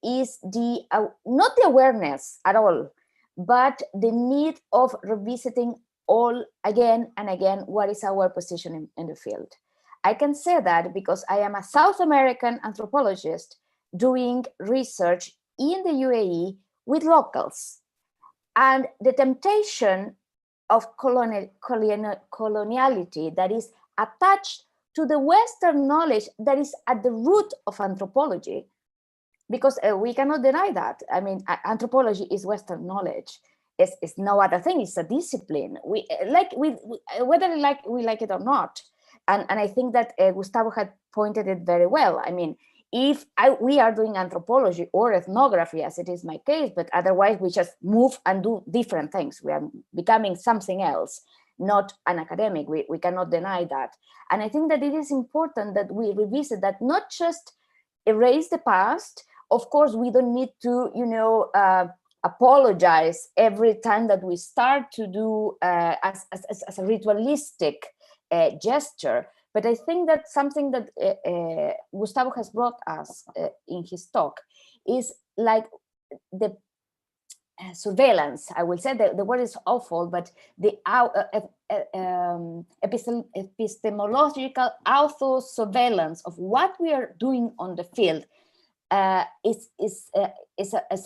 is not the awareness at all, but the need of revisiting all again and again what is our position in the field. I can say that because I am a South American anthropologist doing research in the UAE with locals, and the temptation of coloniality that is attached to the Western knowledge that is at the root of anthropology, because we cannot deny that. I mean, anthropology is Western knowledge. It's no other thing. It's a discipline. Whether we like it or not. And I think that Gustavo had pointed it very well. I mean, if we are doing anthropology or ethnography, as it is my case, but otherwise we just move and do different things. We are becoming something else, not an academic. We cannot deny that. And I think that it is important that we revisit that, not just erase the past. Of course, we don't need to, apologize every time that we start to do as a ritualistic gesture, But I think that something that Gustavo has brought us in his talk is like the surveillance. I will say the word is awful, but the epistemological auto-surveillance of what we are doing on the field is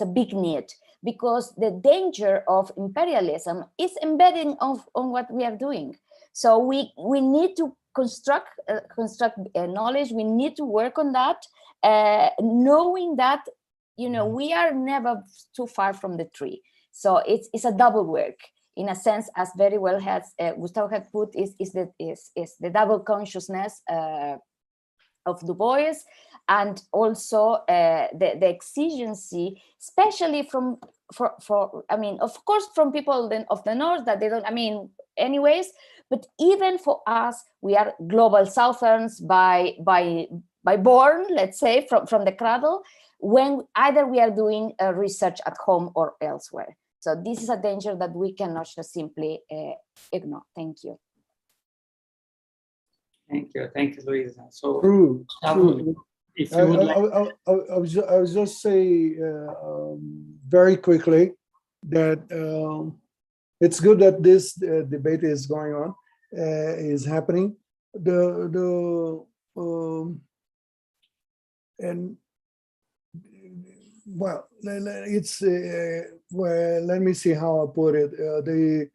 a big need, because the danger of imperialism is embedding on what we are doing. So we need to construct knowledge. We need to work on that, knowing that, you know, we are never too far from the tree. So it's a double work, in a sense, as very well has Gustavo had put, is the double consciousness of Dubois, and also the exigency, especially for I mean, of course, from people of the North, that they don't, I mean, anyways, but even for us, we are global Southerns by born, let's say, from the cradle, when either we are doing research at home or elsewhere. So this is a danger that we cannot just simply ignore. Thank you. Thank you, Luisa. So, True. if you would like, I was just say very quickly that it's good that this debate is going on, is happening. And well, it's well, let me see how I put it.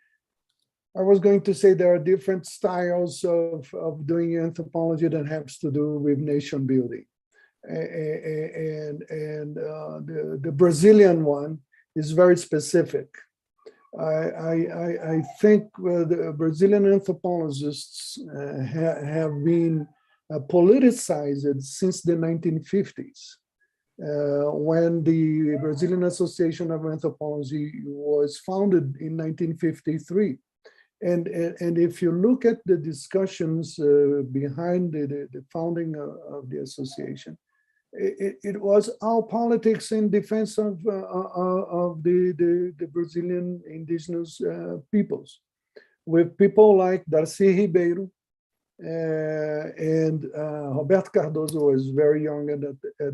I was going to say there are different styles of doing anthropology that has to do with nation building, and the Brazilian one is very specific. I think the Brazilian anthropologists have been politicized since the 1950s. When the Brazilian Association of Anthropology was founded in 1953. And if you look at the discussions behind the founding of the association, it was all politics in defense of the Brazilian indigenous peoples, with people like Darcy Ribeiro, and Roberto Cardoso was very young at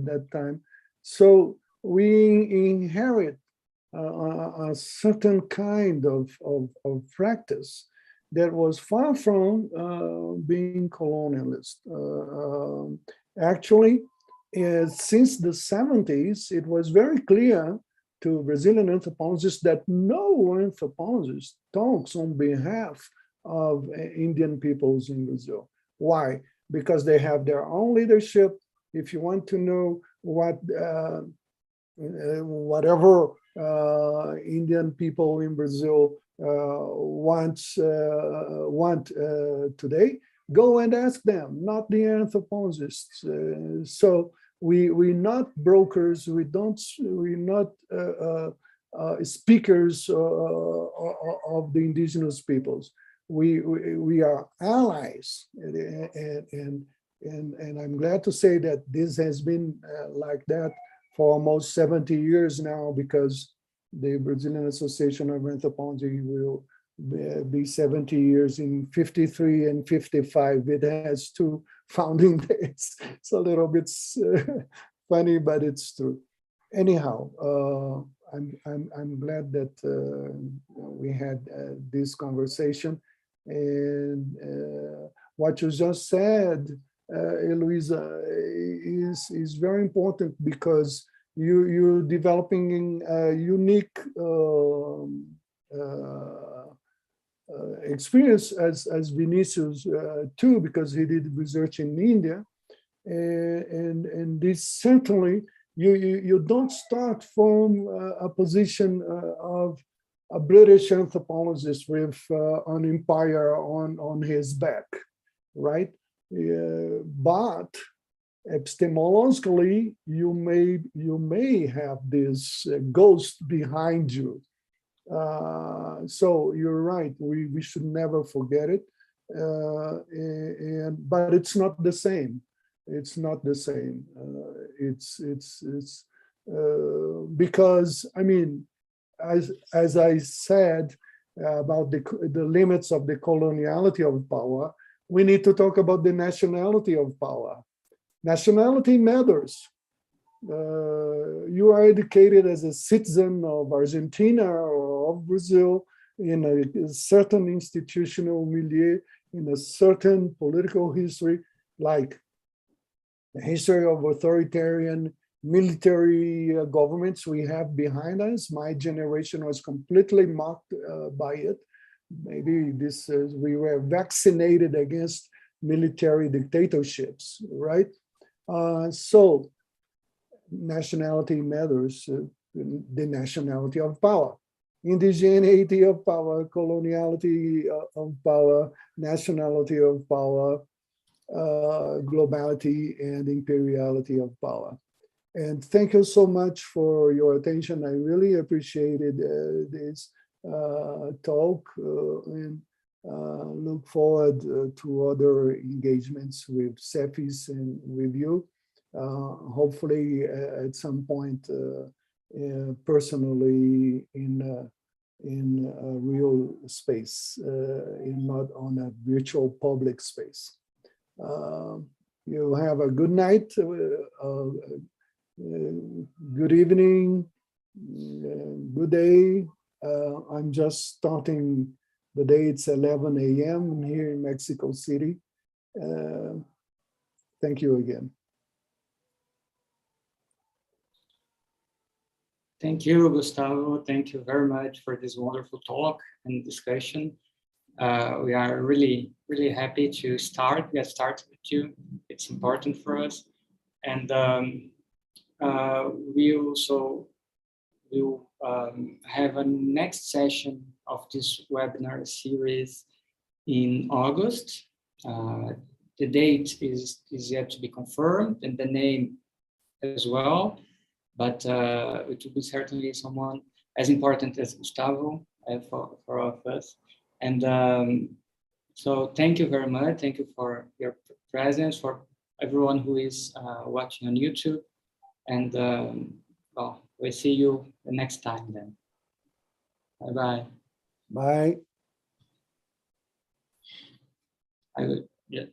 that time. So we inherit a certain kind of practice that was far from being colonialist. Actually, since the 70s, it was very clear to Brazilian anthropologists that no anthropologist talks on behalf of Indian peoples in Brazil. Why? Because they have their own leadership. If you want to know what whatever Indian people in Brazil want today, go and ask them, not the anthropologists. So we're not brokers. We're not speakers of the indigenous peoples. We are allies, and I'm glad to say that this has been like that for almost 70 years now, because the Brazilian Association of Anthropology will be 70 years in 53 and 55. It has two founding dates. It's a little bit funny, but it's true. Anyhow, I'm glad that we had this conversation. And what you just said, Eloisa, is very important, because you're developing a unique experience as Vinicius too, because he did research in India, and this certainly you don't start from a position of a British anthropologist with an empire on his back, right? But epistemologically, you may have this ghost behind you. So you're right. We should never forget it. But it's not the same. It's not the same. It's because, I mean, as I said about the limits of the coloniality of power, we need to talk about the nationality of power. Nationality matters. You are educated as a citizen of Argentina or of Brazil in a certain institutional milieu, in a certain political history, like the history of authoritarian military governments we have behind us. My generation was completely marked by it. Maybe this we were vaccinated against military dictatorships, right? So nationality matters, the nationality of power, indigeneity of power, coloniality of power, nationality of power, globality and imperiality of power. And thank you so much for your attention. I really appreciated this talk and look forward to other engagements with CEFIS and with you. Hopefully at some point personally in a real space, not on a virtual public space. You have a good night, good evening, good day. I'm just starting the day. It's 11 a.m. here in Mexico City. Thank you again. Thank you, Gustavo. Thank you very much for this wonderful talk and discussion. We are really, really happy to get started with you. It's important for us. And we also will have a next session of this webinar series in August. The date is yet to be confirmed and the name as well. But it will be certainly someone as important as Gustavo for all of us. And so thank you very much. Thank you for your presence, for everyone who is watching on YouTube. And well, we'll see you the next time then. Bye-bye. Bye. I will, yeah.